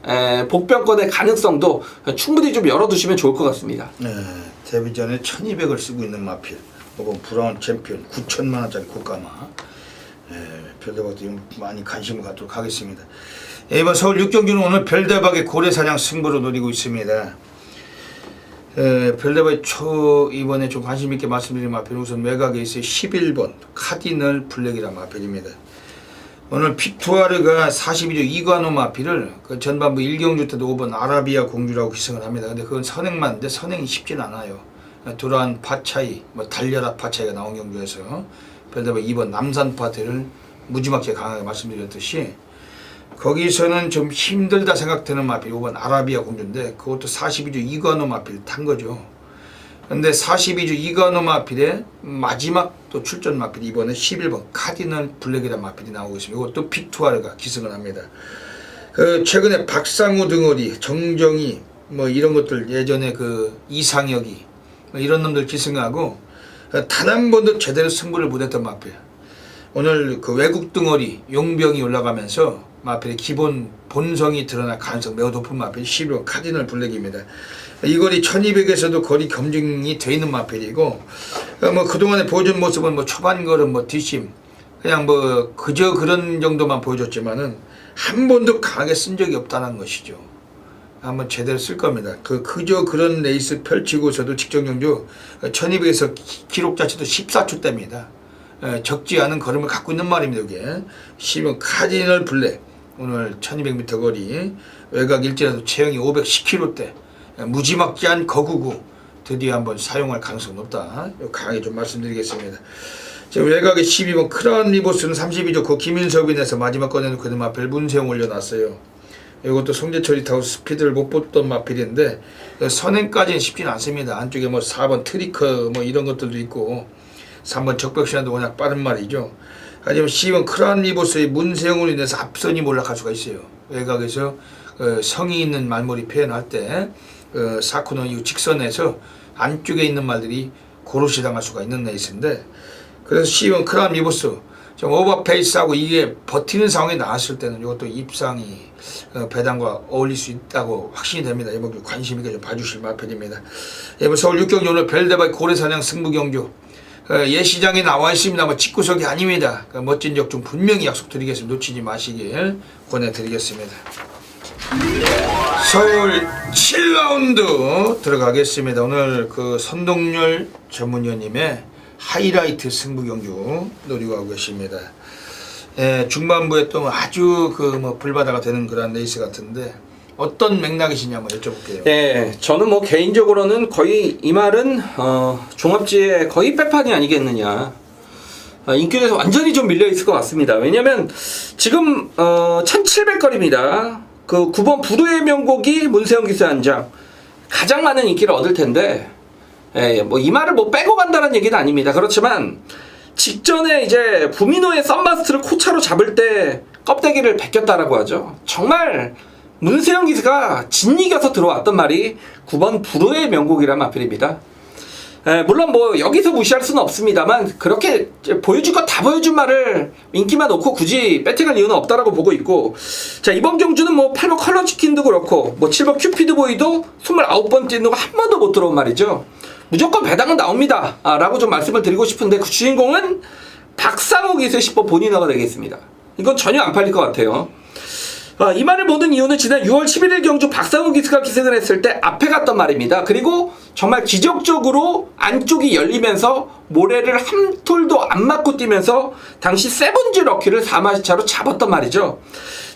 복병권의 가능성도 충분히 좀 열어두시면 좋을 것 같습니다. 네, 데뷔 전에 1200을 쓰고 있는 마필 5번 브라운 챔피언 9천만원짜리 고가마. 별대박도 많이 관심을 갖도록 하겠습니다. 이번 서울 6경주는 오늘 별대박의 고래사냥 승부로 노리고 있습니다. 별대박이 이번에 좀 관심 있게 말씀드린 마필은 우선 외곽에 있어요. 11번 카디널 블랙이라는 마필입니다. 오늘 픽투아르가 42조 이관호 마필을 전반부 1경주 때도 5번 아라비아 공주라고 기승을 합니다. 근데 그건 선행만인데 선행이 쉽진 않아요. 두란 파차이, 달려라 파차이가 나온 경주에서 별대박 2번 남산 파테를 무지막지하게 강하게 말씀드렸듯이 거기서는 좀 힘들다 생각되는 마필 5번 아라비아 공주인데 그것도 42조 이관호 마필 탄 거죠. 근데 42조 이관호 마필의 마지막 또 출전 마필이 이번에 11번 카디널 블랙이라는 마필이 나오고 있습니다. 이것도 픽투아르가 기승을 합니다. 최근에 박상우 등어리, 정정희 이런 것들 예전에 이상혁이 이런 놈들 기승하고 단 한 번도 제대로 승부를 못했던 마필. 오늘 외국 등어리 용병이 올라가면서 마필의 기본 본성이 드러날 가능성 매우 높은 마필 12번 카디널 블랙입니다. 이 거리 1200에서도 거리 검증이 돼 있는 마필이고 그동안에 보여준 모습은 초반 걸음 뒷심 그냥 그저 그런 정도만 보여줬지만은 한 번도 강하게 쓴 적이 없다는 것이죠. 한번 제대로 쓸 겁니다. 그저 그런 레이스 펼치고서도 직전 경주 1200에서 기록 자체도 14초대입니다. 적지 않은 걸음을 갖고 있는 말입니다. 이게 10번 카디널 블랙 오늘 1200m 거리 외곽 일진에도 체형이 510kg대 무지막지한 거구고 드디어 한번 사용할 가능성이 높다. 강하게 좀 말씀드리겠습니다. 지금 외곽에 12번 크라운 리보스는 32조 김인섭인에서 마지막 꺼내놓고 있는 마필 문세용 올려놨어요. 이것도 송재철이 타고 스피드를 못 봤던 마필인데 선행까지는 쉽진 않습니다. 안쪽에 4번 트리커 이런 것들도 있고 3번 적벽신화도 워낙 빠른 말이죠. 하지만 12번 크라운 리보스의 문세영으로 인해서 앞선이 올라갈 수가 있어요. 외곽에서 성이 있는 말머리 표현할 때 사코너 이후 직선에서 안쪽에 있는 말들이 고로시 당할 수가 있는 레이스인데 그래서 C1 크람 리버스 좀 오버페이스하고 이게 버티는 상황이 나왔을 때는 이것도 입상이 배당과 어울릴 수 있다고 확신이 됩니다. 이번 주 관심 있게 좀 봐주실 마필입니다. 이번 서울 6경주 오늘 벨데바이 고래사냥 승부경주 예시장에 나와 있습니다. 뭐 직구석이 아닙니다. 멋진 적중 분명히 약속드리겠습니다. 놓치지 마시길 권해드리겠습니다. 서울 7라운드 들어가겠습니다. 오늘 그 선동열 전문위원님의 하이라이트 승부경주 노리고 하고 계십니다. 중반부에 또 아주 그 뭐 불바다가 되는 그런 레이스 같은데 어떤 맥락이시냐 한번 여쭤볼게요. 예, 저는 뭐 개인적으로는 거의 이 말은 종합지의 거의 빼판이 아니겠느냐. 인기에서 완전히 좀 밀려 있을 것 같습니다. 왜냐면 지금 1700거리입니다. 그 9번 부두의 명곡이 문세영 기수 한 장 가장 많은 인기를 얻을 텐데, 예, 뭐 이 말을 뭐 빼고 간다는 얘기는 아닙니다. 그렇지만 직전에 이제 부미노의 썬마스트를 코차로 잡을 때 껍데기를 벗겼다라고 하죠. 정말 문세영 기수가 진이겨서 들어왔던 말이 9번 부루의 명곡이란 마필입니다. 물론 뭐 여기서 무시할 수는 없습니다만 그렇게 보여줄 거 다 보여준 말을 인기만 놓고 굳이 배팅할 이유는 없다라고 보고 있고, 자 이번 경주는 뭐 8번 컬러치킨도 그렇고 뭐 7번 큐피드보이도 29번 뛰는 거 한 번도 못 들어온 말이죠. 무조건 배당은 나옵니다 라고 좀 말씀을 드리고 싶은데 그 주인공은 박상욱 기수의 10번 본인화가 되겠습니다. 이건 전혀 안 팔릴 것 같아요. 이 말을 모든 이유는 지난 6월 11일 경주 박상욱 기수가 기승을 했을 때 앞에 갔던 말입니다. 그리고 정말 기적적으로 안쪽이 열리면서 모래를 한 톨도 안 맞고 뛰면서 당시 세븐지 럭키를 4마시차로 잡았던 말이죠.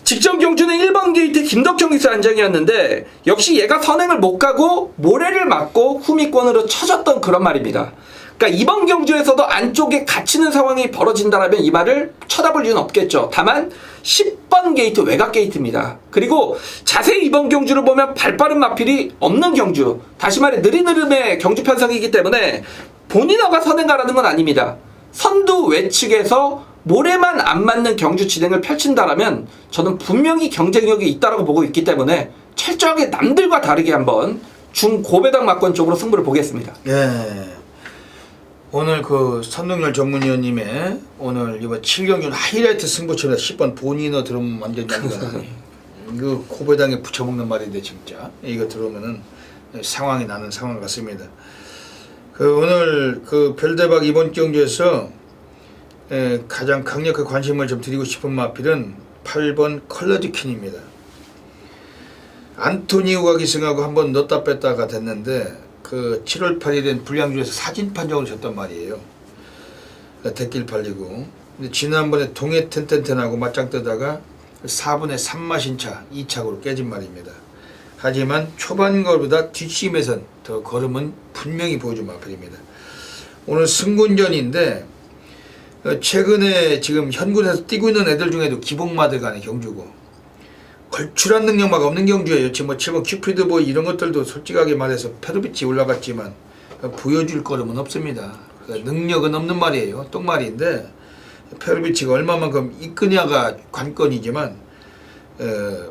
직전 경주는 1번 게이트 김덕형 기수 안장이었는데 역시 얘가 선행을 못 가고 모래를 맞고 후미권으로 쳐졌던 그런 말입니다. 그러니까 이번 경주에서도 안쪽에 갇히는 상황이 벌어진다면 이 말을 쳐다볼 이유는 없겠죠. 다만 10번 게이트 외곽 게이트입니다. 그리고 자세히 이번 경주를 보면 발빠른 마필이 없는 경주, 다시 말해 느릿느름의 경주 편성이기 때문에 본인어가 선행가라는 건 아닙니다. 선두 외측에서 모래만 안 맞는 경주 진행을 펼친다라면 저는 분명히 경쟁력이 있다라고 보고 있기 때문에 철저하게 남들과 다르게 한번 중고배당 막권 쪽으로 승부를 보겠습니다. 예. 오늘 그 선동열 전문위원님의 오늘 이번 7경주 하이라이트 승부처입니다. 10번 본인어 들으면 완전 난리가 이거 고배당에 붙여먹는 말인데 진짜 이거 들으면은 상황이 나는 상황 같습니다. 그 오늘 그 별대박 이번 경주에서 가장 강력한 관심을 좀 드리고 싶은 마필은 8번 컬러지킨입니다. 안토니우가 기승하고 한번 넣었다 뺐다가 됐는데 그 7월 8일엔 불량주에서 사진 판정을 줬단 말이에요. 대길 팔리고. 근데 지난번에 동해 텐텐텐하고 맞짱 뜨다가 4분의 3마신차 2착으로 깨진 말입니다. 하지만 초반 걸보다 뒷심에선 더 걸음은 분명히 보여준 마필입니다. 오늘 승군전인데 최근에 지금 현군에서 뛰고 있는 애들 중에도 기복마들 간의 경주고 걸출한 능력만 없는 경주예요. 지금 뭐 7번 큐피드 보이 이런 것들도 솔직하게 말해서 페르비치 올라갔지만 보여줄 거름은 없습니다. 능력은 없는 말이에요. 똥말인데 페르비치가 얼마만큼 이끄냐가 관건이지만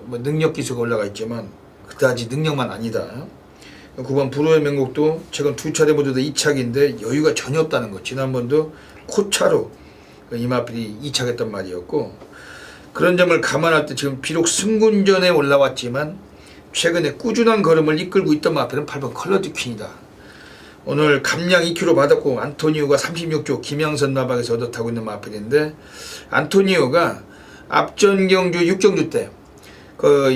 뭐 능력 기수가 올라가 있지만 그다지 능력만 아니다. 9번 불후의 명곡도 최근 두 차례 모두 다 2착인데 여유가 전혀 없다는 것. 지난번도 코차로 이마필이 2착했던 말이었고, 그런 점을 감안할 때 지금 비록 승군전에 올라왔지만 최근에 꾸준한 걸음을 이끌고 있던 마필은 8번 컬러드퀸이다. 오늘 감량 2kg 받았고 안토니오가 36조 김양선 나박에서 얻어타고 있는 마필인데, 안토니오가 앞전 경주 6경주 때 그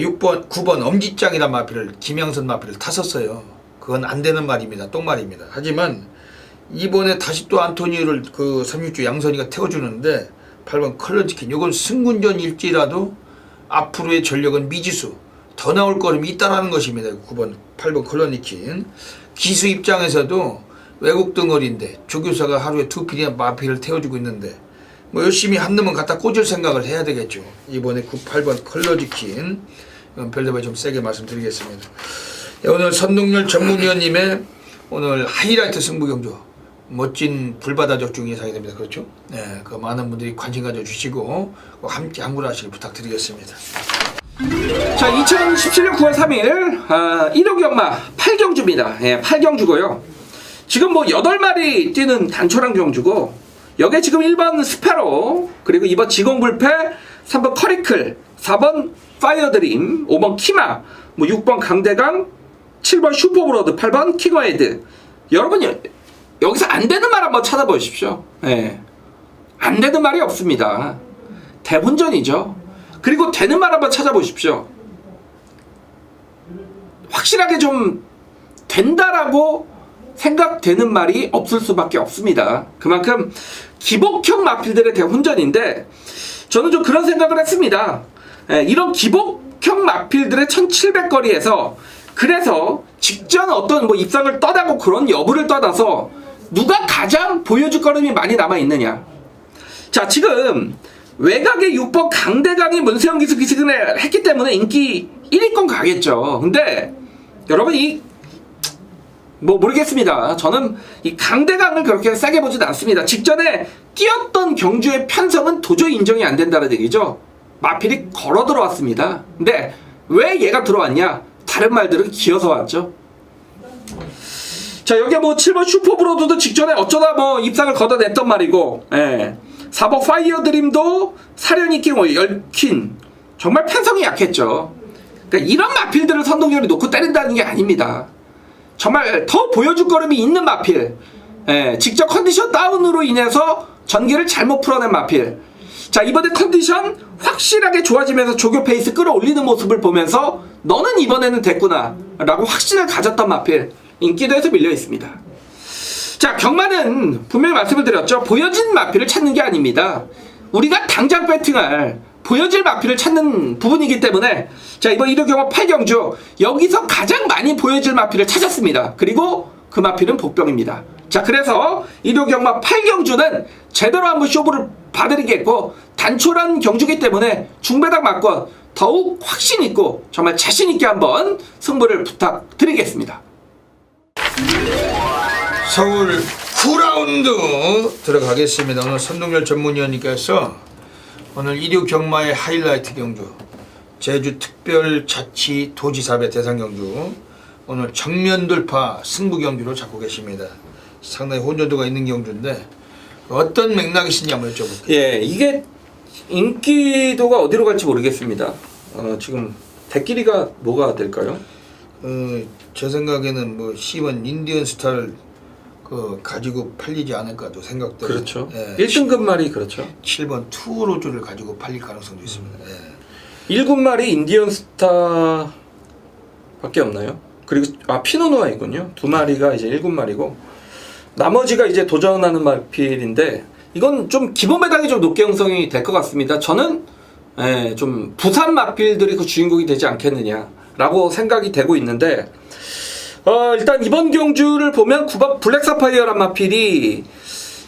9번 엄지짱이란 마필을 김양선 마필을 탔었어요. 그건 안 되는 말입니다. 똥말입니다. 하지만 이번에 다시 또 안토니오를 그 36조 양선이가 태워주는데 8번 컬러지킨, 이건 승군전일지라도 앞으로의 전력은 미지수 더 나올 거름이 있다라는 것입니다. 9번 8번 컬러니킨 기수 입장에서도 외국 덩어리인데 조교사가 하루에 2필이나 마필을 태워주고 있는데 뭐 열심히 한 놈은 갖다 꽂을 생각을 해야 되겠죠. 이번에 8번 컬러지킨 별대발 좀 세게 말씀드리겠습니다. 오늘 선동열 전문위원님의 오늘 하이라이트 승부경주 멋진 불바다적 중 예상이 됩니다. 그렇죠? 네, 그 많은 분들이 관심 가져주시고 함께 양구를 하시길 부탁드리겠습니다. 자, 2017년 9월 3일 1호 경마 8경주입니다. 예, 8경주고요. 지금 뭐 8마리 뛰는 단촐한 경주고 여기에 지금 1번 스페로, 그리고 2번 지공불패, 3번 커리클, 4번 파이어드림, 5번 키마, 뭐 6번 강대강, 7번 슈퍼브로드, 8번 킹어헤드. 여러분 여기서 안 되는 말 한번 찾아보십시오. 예. 안 되는 말이 없습니다. 대분전이죠. 그리고 되는 말 한번 찾아보십시오. 확실하게 좀 된다라고 생각되는 말이 없을 수밖에 없습니다. 그만큼 기복형 마필들의 대혼전인데 저는 좀 그런 생각을 했습니다. 이런 기복형 마필들의 1700거리에서 그래서 직전 어떤 뭐 입상을 떠나고 그런 여부를 떠나서 누가 가장 보여줄 걸음이 많이 남아있느냐. 자, 지금 외곽의 6번 강대강이 문세영 기수 기승을 했기 때문에 인기 1위권 가겠죠. 근데 여러분 뭐 모르겠습니다. 저는 이 강대강을 그렇게 싸게 보진 않습니다. 직전에 뛰었던 경주의 편성은 도저히 인정이 안 된다는 얘기죠. 마필이 걸어 들어왔습니다. 근데 왜 얘가 들어왔냐? 다른 말들은 기어서 왔죠. 자, 여기에 뭐 7번 슈퍼브로드도 직전에 어쩌다 뭐 입상을 걷어냈던 말이고, 4번 파이어드림도 사련이킹, 열킨 정말 편성이 약했죠. 그러니까 이런 마필들을 선동열이 놓고 때린다는 게 아닙니다. 정말 더 보여줄 거름이 있는 마필, 직접 컨디션 다운으로 인해서 전기를 잘못 풀어낸 마필. 자, 이번에 컨디션 확실하게 좋아지면서 조교 페이스 끌어올리는 모습을 보면서 너는 이번에는 됐구나 라고 확신을 가졌던 마필, 인기도에서 밀려 있습니다. 자, 경마는 분명히 말씀을 드렸죠. 보여진 마필을 찾는 게 아닙니다. 우리가 당장 배팅할 보여질 마필을 찾는 부분이기 때문에 자, 이번 1호 경마 8경주 여기서 가장 많이 보여질 마필을 찾았습니다. 그리고 그 마필은 복병입니다. 자, 그래서 1호 경마 8경주는 제대로 한번 쇼부를 봐드리겠고 단촐한 경주기 때문에 중배당 막권 더욱 확신 있고 정말 자신 있게 한번 승부를 부탁드리겠습니다. 서울 9라운드 들어가겠습니다. 오늘 선동열 전문위원님께서 오늘 1호 경마의 하이라이트 경주 제주특별자치 도지사배 대상경주 오늘 정면 돌파 승부 경주로 잡고 계십니다. 상당히 혼전도가 있는 경주인데 어떤 맥락이시냐 한번 여쭤볼게요. 예, 이게 인기도가 어디로 갈지 모르겠습니다. 지금 대끼리가 뭐가 될까요? 제 생각에는 뭐 C1 인디언 스타를 가지고 팔리지 않을까도 생각돼요. 그렇죠. 예, 1등급 말이 그렇죠. 7번 투로즈를 가지고 팔릴 가능성도 있습니다. 예. 1군 말이 인디언 스타 밖에 없나요? 그리고 피노누아이군요. 두 마리가 이제 1군 말이고 나머지가 이제 도전하는 마필인데 이건 좀 기본 배당이 좀 높게 형성이 될 것 같습니다. 저는 좀 부산 마필들이 그 주인공이 되지 않겠느냐라고 생각이 되고 있는데 일단 이번 경주를 보면 9번 블랙사파이어란 마필이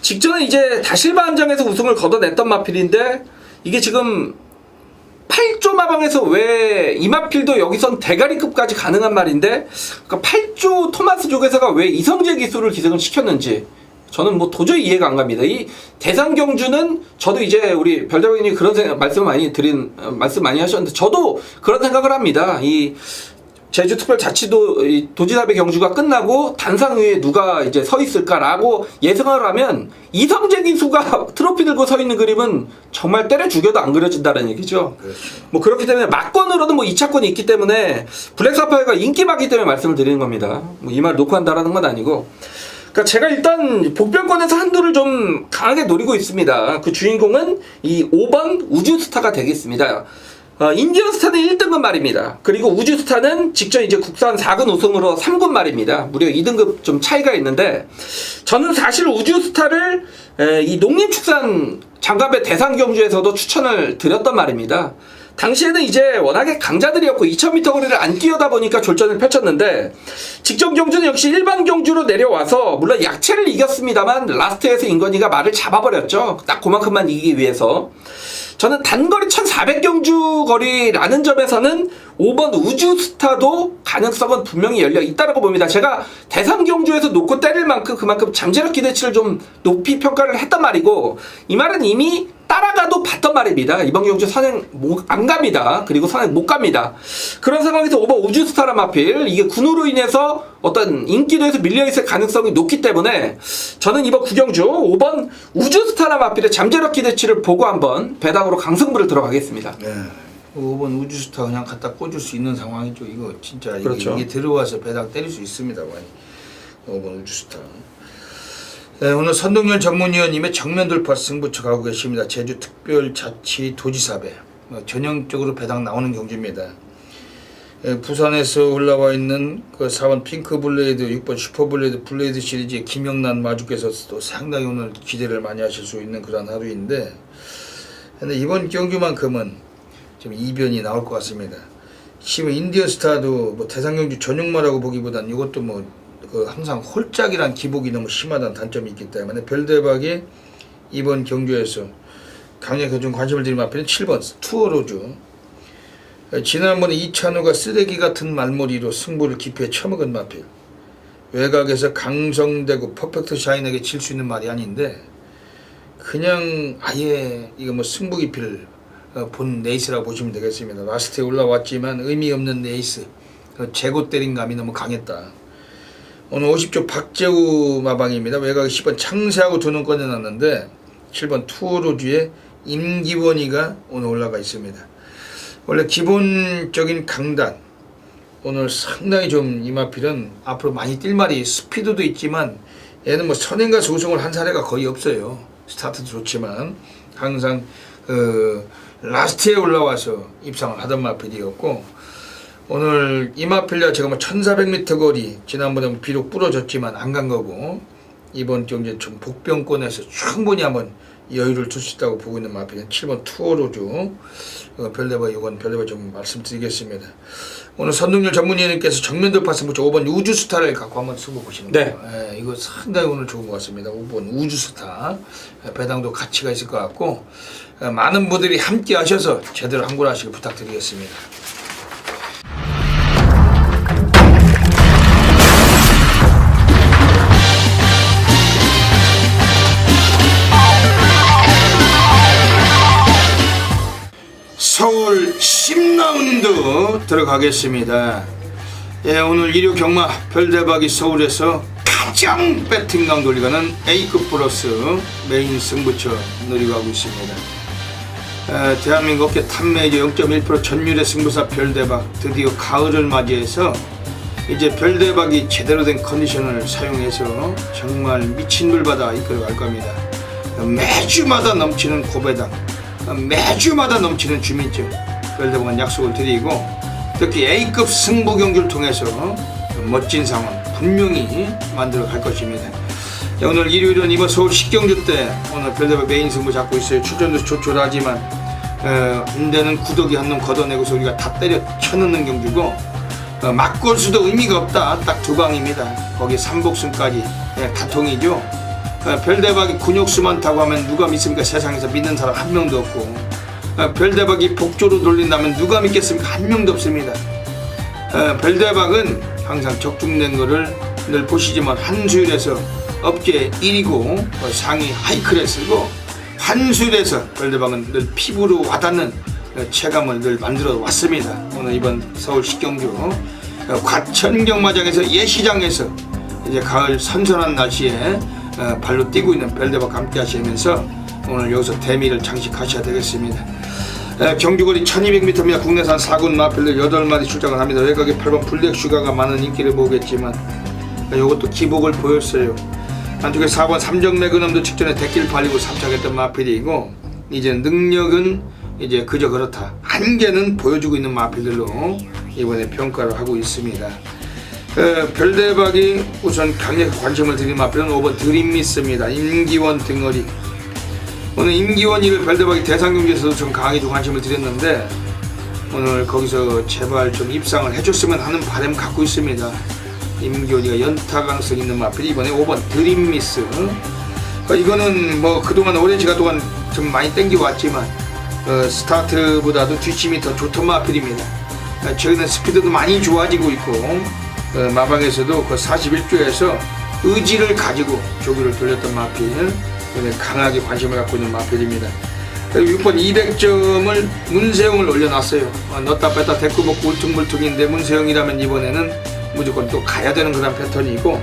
직전에 이제 다실바 한정에서 우승을 거둬냈던 마필인데 이게 지금 8조 마방에서 왜 이 마필도 여기선 대가리급까지 가능한 말인데 그러니까 8조 토마스 조계사가 왜 이성재 기술을 기생을 시켰는지 저는 뭐 도저히 이해가 안 갑니다. 이 대상 경주는 저도 이제 우리 별대왕님이 그런 말씀 많이 하셨는데 저도 그런 생각을 합니다. 이 제주특별자치도 도지사배 경주가 끝나고 단상 위에 누가 이제 서 있을까라고 예상을 하면 이성재 기수가 트로피 들고 서 있는 그림은 정말 때려 죽여도 안 그려진다는 얘기죠. 그렇죠. 뭐 그렇기 때문에 막권으로는 뭐 2차권이 있기 때문에 블랙사파이어가 인기 많기 때문에 말씀을 드리는 겁니다. 뭐 이 말 놓고 한다라는 건 아니고. 그러니까 제가 일단 복병권에서 한도를 좀 강하게 노리고 있습니다. 그 주인공은 이 5번 우주스타가 되겠습니다. 인디언 스타는 1등급 말입니다. 그리고 우주스타는 직전 이제 국산 4군 우승으로 3군 말입니다. 무려 2등급 좀 차이가 있는데 저는 사실 우주스타를 이 농림축산 장갑의 대상 경주에서도 추천을 드렸단 말입니다. 당시에는 이제 워낙에 강자들이었고 2000m 거리를 안 뛰어다 보니까 졸전을 펼쳤는데 직전 경주는 역시 일반 경주로 내려와서 물론 약체를 이겼습니다만 라스트에서 인건이가 말을 잡아버렸죠. 딱 그만큼만 이기기 위해서. 저는 단거리 1400경주 거리라는 점에서는 5번 우주스타도 가능성은 분명히 열려 있다고 봅니다. 제가 대상 경주에서 놓고 때릴 만큼 그만큼 잠재력 기대치를 좀 높이 평가를 했단 말이고 이 말은 이미 따라가도 봤던 말입니다. 이번 경주 선행 안 갑니다. 그리고 선행 못 갑니다. 그런 상황에서 5번 우주스타란 마필 이게 군으로 인해서 어떤 인기도에서 밀려있을 가능성이 높기 때문에 저는 이번 구경주 5번 우주스타나 마필의 잠재력 기대치를 보고 한번 배당으로 강승부를 들어가겠습니다. 네. 5번 우주스타 그냥 갖다 꽂을 수 있는 상황이죠. 이거 진짜 그렇죠. 이게 들어와서 배당 때릴 수 있습니다. 많이. 5번 우주스타. 네, 오늘 선동열 전문위원님의 정면 돌파 승부처 가고 계십니다. 제주특별자치도지사배 전형적으로 배당 나오는 경주입니다. 부산에서 올라와 있는 그 4번 핑크블레이드, 6번 슈퍼블레이드 블레이드 시리즈의 김영란 마주께서 또 상당히 오늘 기대를 많이 하실 수 있는 그런 하루인데, 근데 이번 경주만큼은 좀 이변이 나올 것 같습니다. 지금 인디언스타도 뭐 대상경주 전용마라고 보기보단 이것도 뭐 그 항상 홀짝이란 기복이 너무 심하다는 단점이 있기 때문에 별대박이 이번 경주에서 강력하게 좀 관심을 드리는 앞에는 7번 투어로즈. 지난번에 이찬우가 쓰레기 같은 말머리로 승부를 기피해 처먹은 마필. 외곽에서 강성대고 퍼펙트 샤인에게 질 수 있는 말이 아닌데 그냥 아예 이거 뭐 승부 기피를 본 레이스라고 보시면 되겠습니다. 라스트에 올라왔지만 의미 없는 레이스. 재고 때린 감이 너무 강했다. 오늘 50조 박재우 마방입니다. 외곽에 10번 창세하고 두 눈 꺼내놨는데 7번 투어로즈에 임기원이가 오늘 올라가 있습니다. 원래 기본적인 강단 오늘 상당히 좀 이마필은 앞으로 많이 뛸 말이 스피드도 있지만 얘는 뭐 선행가서 우승을 한 사례가 거의 없어요. 스타트도 좋지만 항상 라스트에 올라와서 입상을 하던 마필이었고, 오늘 이마필야 제가 뭐 1400m 거리 지난번에 비록 부러졌지만 안 간 거고 이번 경기에 좀 복병권에서 충분히 한번 여유를 둘 수 있다고 보고 있는 마필은 7번 투어로즈 별대박, 이건 별대박 좀 말씀드리겠습니다. 오늘 선동열 전문위원님께서 정면 돌파 승부처 5번 우주스타를 갖고 한번 승부 보시는 거예요. 네. 이거 상당히 오늘 좋은 것 같습니다. 5번 우주스타 배당도 가치가 있을 것 같고 많은 분들이 함께 하셔서 제대로 항굴하시길 부탁드리겠습니다. 서울 10라운드 들어가겠습니다. 예, 오늘 일요 경마 별대박이 서울에서 가장 배팅강 돌리가는 A급 플러스 메인 승부처 누리고 하고 있습니다. 대한민국 업계 탑메이저 0.1% 전율의 승부사 별대박 드디어 가을을 맞이해서 이제 별대박이 제대로 된 컨디션을 사용해서 정말 미친 물바다 이끌어갈 겁니다. 매주마다 넘치는 고배당, 매주마다 넘치는 주민증 별대박은 약속을 드리고, 특히 A급 승부 경주를 통해서 멋진 상황 분명히 만들어 갈 것입니다. 오늘 일요일은 이번 서울 10경주 때 오늘 별대박 메인 승부 잡고 있어요. 출전도 조촐하지만 인대는 구더기 한 놈 걷어내고서 우리가 다 때려 쳐넣는 경주고, 막골수도 의미가 없다. 딱 두 방입니다. 거기 3복승까지 다통이죠. 별대박이 근육수만 타고 하면 누가 믿습니까? 세상에서 믿는 사람 한 명도 없고, 별대박이 복조로 돌린다면 누가 믿겠습니까? 한 명도 없습니다. 별대박은 항상 적중된 거를 늘 보시지만 한수율에서 업계 1위고 상위 하이클래스고, 한수율에서 별대박은 늘 피부로 와닿는 체감을 늘 만들어 왔습니다. 오늘 이번 서울 10경주 과천 경마장에서 예시장에서 이제 가을 선선한 날씨에 발로 뛰고 있는 별대박 함께 하시면서 오늘 여기서 대미를 장식하셔야 되겠습니다. 경주거리 1200m입니다. 국내산 4군 마필들 8마리 출장을 합니다. 외곽에 8번 블랙슈가가 많은 인기를 보겠지만 이것도 기복을 보였어요. 한쪽에 4번 삼정매그넘도 직전에 대길 발리고 3착했던 마필이고, 이제 능력은 이제 그저 그렇다, 한계는 보여주고 있는 마필들로 이번에 평가를 하고 있습니다. 별대박이 우선 강력한 관심을 드린 마필은 5번 드림미스입니다. 임기원 등어리. 오늘 임기원이를 별대박이 대상경기에서도 좀 강하게 좀 관심을 드렸는데 오늘 거기서 제발 좀 입상을 해줬으면 하는 바람 갖고 있습니다. 임기원이가 연타 가능성 있는 마필이 이번에 5번 드림미스. 이거는 뭐 그동안 오랜 시간 동안 좀 많이 땡겨 왔지만 스타트보다도 뒷심이 더 좋던 마필입니다. 최근에 스피드도 많이 좋아지고 있고, 마방에서도 그 41조에서 의지를 가지고 조기를 돌렸던 마필, 강하게 관심을 갖고 있는 마필입니다. 6번 200점을 문세영을 올려놨어요. 넣다 뺐다 대꾸먹고 울퉁불퉁인데 문세영이라면 이번에는 무조건 또 가야 되는 그런 패턴이고,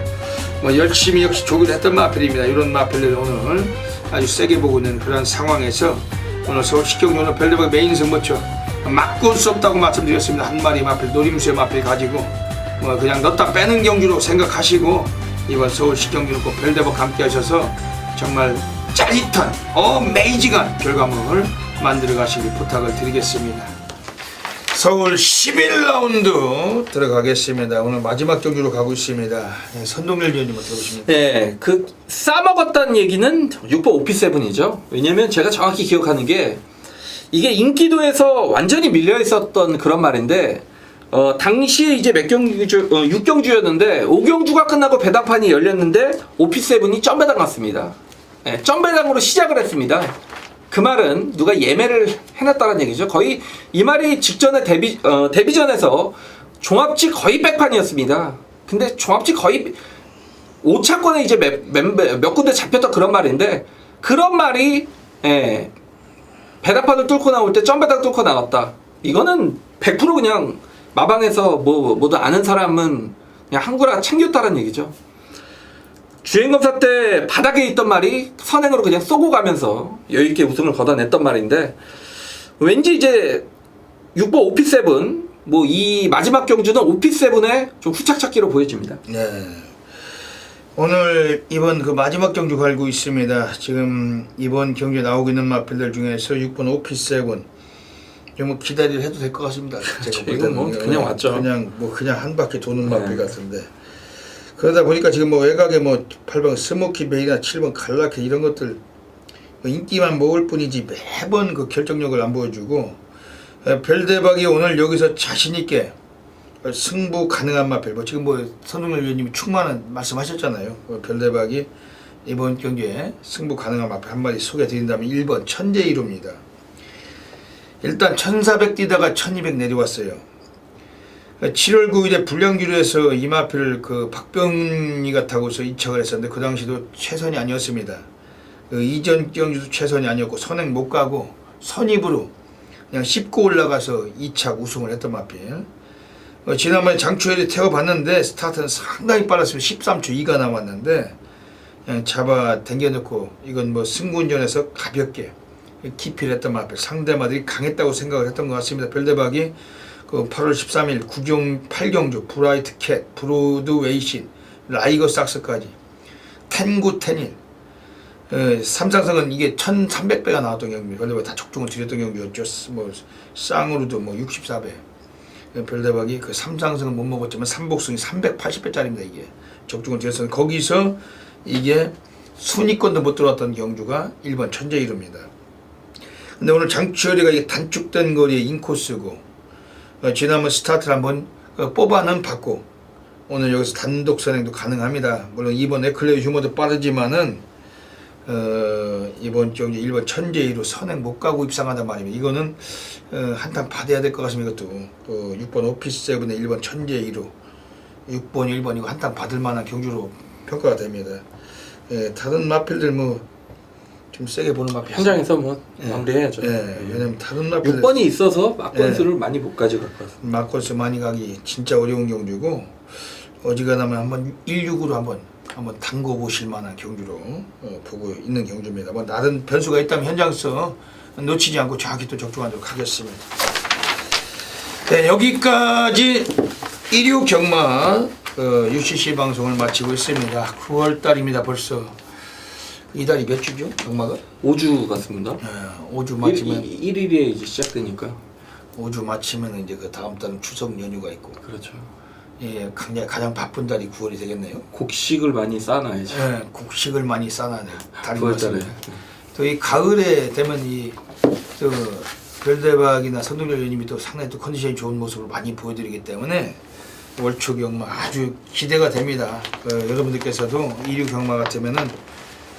뭐 열심히 역시 조기를 했던 마필입니다. 이런 마필을 오늘 아주 세게 보고 있는 그런 상황에서 오늘 서울 식경주 오늘 별대박 메인 승부처 막을 수 없다고 말씀드렸습니다. 한 마리 마필 노림수의 마필 가지고 뭐 그냥 넣다 빼는 경주로 생각하시고 이번 서울 식경주는 꼭 별대박 함께 하셔서 정말 짜릿한 어메이징한 결과물을 만들어 가시길 부탁을 드리겠습니다. 서울 11라운드 들어가겠습니다. 오늘 마지막 경주로 가고 있습니다. 네, 선동열 위원님 들어오십니다. 네, 그 싸먹었다는 얘기는 6번 오피7이죠. 왜냐면 제가 정확히 기억하는 게 이게 인기도에서 완전히 밀려 있었던 그런 말인데 당시에 이제 몇 경주 6경주였는데 5경주가 끝나고 배당판이 열렸는데 오피7이 점배당 갔습니다. 네, 점배당으로 시작을 했습니다. 그 말은 누가 예매를 해놨다는 얘기죠. 거의 이 말이 직전에 데뷔전에서 종합치 거의 백판이었습니다. 근데 종합치 거의 5차권에 이제 몇 군데 잡혔던 그런 말인데 그런 말이 배당판을 뚫고 나올 때 점배당 뚫고 나왔다. 이거는 100% 그냥 마방에서 모두 아는 사람은 그냥 한구라 챙겼다는 얘기죠. 주행검사 때 바닥에 있던 말이 선행으로 그냥 쏘고 가면서 여유있게 우승을 거둬냈던 말인데 왠지 이제 6번 오피7 뭐 이 마지막 경주는 오피7의 좀 후착착기로 보여집니다. 네. 오늘 이번 그 마지막 경주 갈고 있습니다. 지금 이번 경주에 나오고 있는 마필들 중에서 6번 오피7 뭐 기다리를 해도 될 것 같습니다. 제가 이건 뭐 그냥 왔죠. 그냥 한 바퀴 도는 마필 같은데. 그러다 보니까 지금 뭐 외곽에 뭐 8번 스모키 베이나 7번 갈라케 이런 것들 뭐 인기만 먹을 뿐이지 매번 그 결정력을 안 보여주고 별대박이 오늘 여기서 자신있게 승부 가능한 마필 뭐 지금 뭐 선동열 위원님이 충만한 말씀하셨잖아요. 별대박이 이번 경기에 승부 가능한 마필 한 마리 소개해드린다면 1번 천재이루입니다. 일단 1400 뛰다가 1200 내려왔어요. 7월 9일에 불량기로에서 이 마필을 그 박병희가 타고서 이착을 했었는데 그 당시도 최선이 아니었습니다. 그 이전 경주도 최선이 아니었고 선행 못 가고 선입으로 그냥 씹고 올라가서 2착 우승을 했던 마필. 지난번에 장추열이 태워봤는데 스타트는 상당히 빨랐으면 13초 2가 나왔는데 그냥 잡아 당겨놓고 이건 뭐 승군전에서 가볍게 기피를 했던 마필. 상대마들이 강했다고 생각을 했던 것 같습니다. 별대박이 그 8월 13일 8경주 브라이트 캣, 브로드 웨이신, 라이거 삭스까지 텐구 텐일 삼상성은 이게 1300배가 나왔던 경주입니다. 별대박이 다 적중을 드렸던 경주였죠. 뭐 쌍으로도 뭐 64배. 별대박이 그 삼상성은 못 먹었지만 삼복승이 380배짜리입니다. 이게 적중을 드렸었는데 거기서 이게 순위권도 못 들어왔던 경주가 1번 천재이루입니다. 근데 오늘 장추열이가 이게 단축된 거리의 인코스고 지난번 스타트를 한번 뽑아는 받고 오늘 여기서 단독 선행도 가능합니다. 물론 이번 에클레어 휴머도 빠르지만은 이번 경기 1번 천재이루 선행 못 가고 입상하단 말입니다. 이거는 한탕 받아야 될 것 같습니다. 이것도 6번 오피7의 1번 천재이루 6번 1번 이거 한탕 받을 만한 경주로 평가가 됩니다. 다른 마필들 뭐 좀 세게 보는 마필 현장에서 뭐 마무리해야죠. 왜냐면 다른 마필 6번이 있어서 막건수를 많이 못 가져갈 것 같습니다. 막건수 많이 가기 진짜 어려운 경주고 어지간하면 한번 16으로 한번 담궈 보실 만한 경주로 보고 있는 경주입니다. 뭐 다른 변수가 있다면 현장에서 놓치지 않고 정확히 또 적중하도록 하겠습니다. 네, 여기까지 일요 경마 UCC 방송을 마치고 있습니다. 9월달입니다. 벌써 이달이 몇 주죠? 경마가? 5주 같습니다. 5주 마치면 1일에 이제 시작되니까 5주 마치면 이제 그 다음 달은 추석 연휴가 있고 그렇죠. 예, 가장 바쁜 달이 9월이 되겠네요. 곡식을 많이 쌓아놔야죠. 예, 곡식을 많이 쌓아내요. 달이 9월달에. 또 이 가을에 되면 또 별대박이나 선동열 의원님이 또 상당히 또 컨디션이 좋은 모습을 많이 보여드리기 때문에 월초 경마 아주 기대가 됩니다. 여러분들께서도 이류 경마 같으면은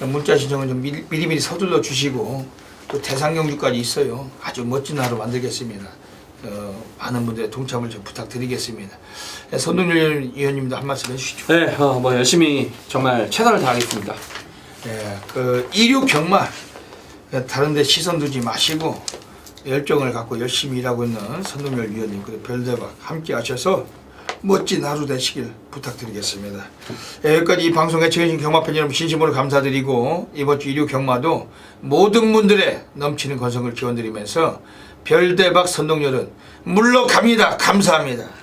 문자 신청은 좀 미리미리 서둘러 주시고 또 대상 경주까지 있어요. 아주 멋진 하루 만들겠습니다. 많은 분들의 동참을 좀 부탁드리겠습니다. 선동열 의원님도 한 말씀 해주시죠. 네, 뭐 열심히 정말 최선을 다하겠습니다. 예, 그 이류 경마 다른데 시선 두지 마시고 열정을 갖고 열심히 일하고 있는 선동열 위원님 그리고 별대박 함께 하셔서 멋진 하루 되시길 부탁드리겠습니다. 여기까지 이 방송 애청해주신 경마팬 여러분 진심으로 감사드리고 이번 주 일요 경마도 모든 분들의 넘치는 건성을 기원드리면서 별대박 선동열은 물러갑니다. 감사합니다.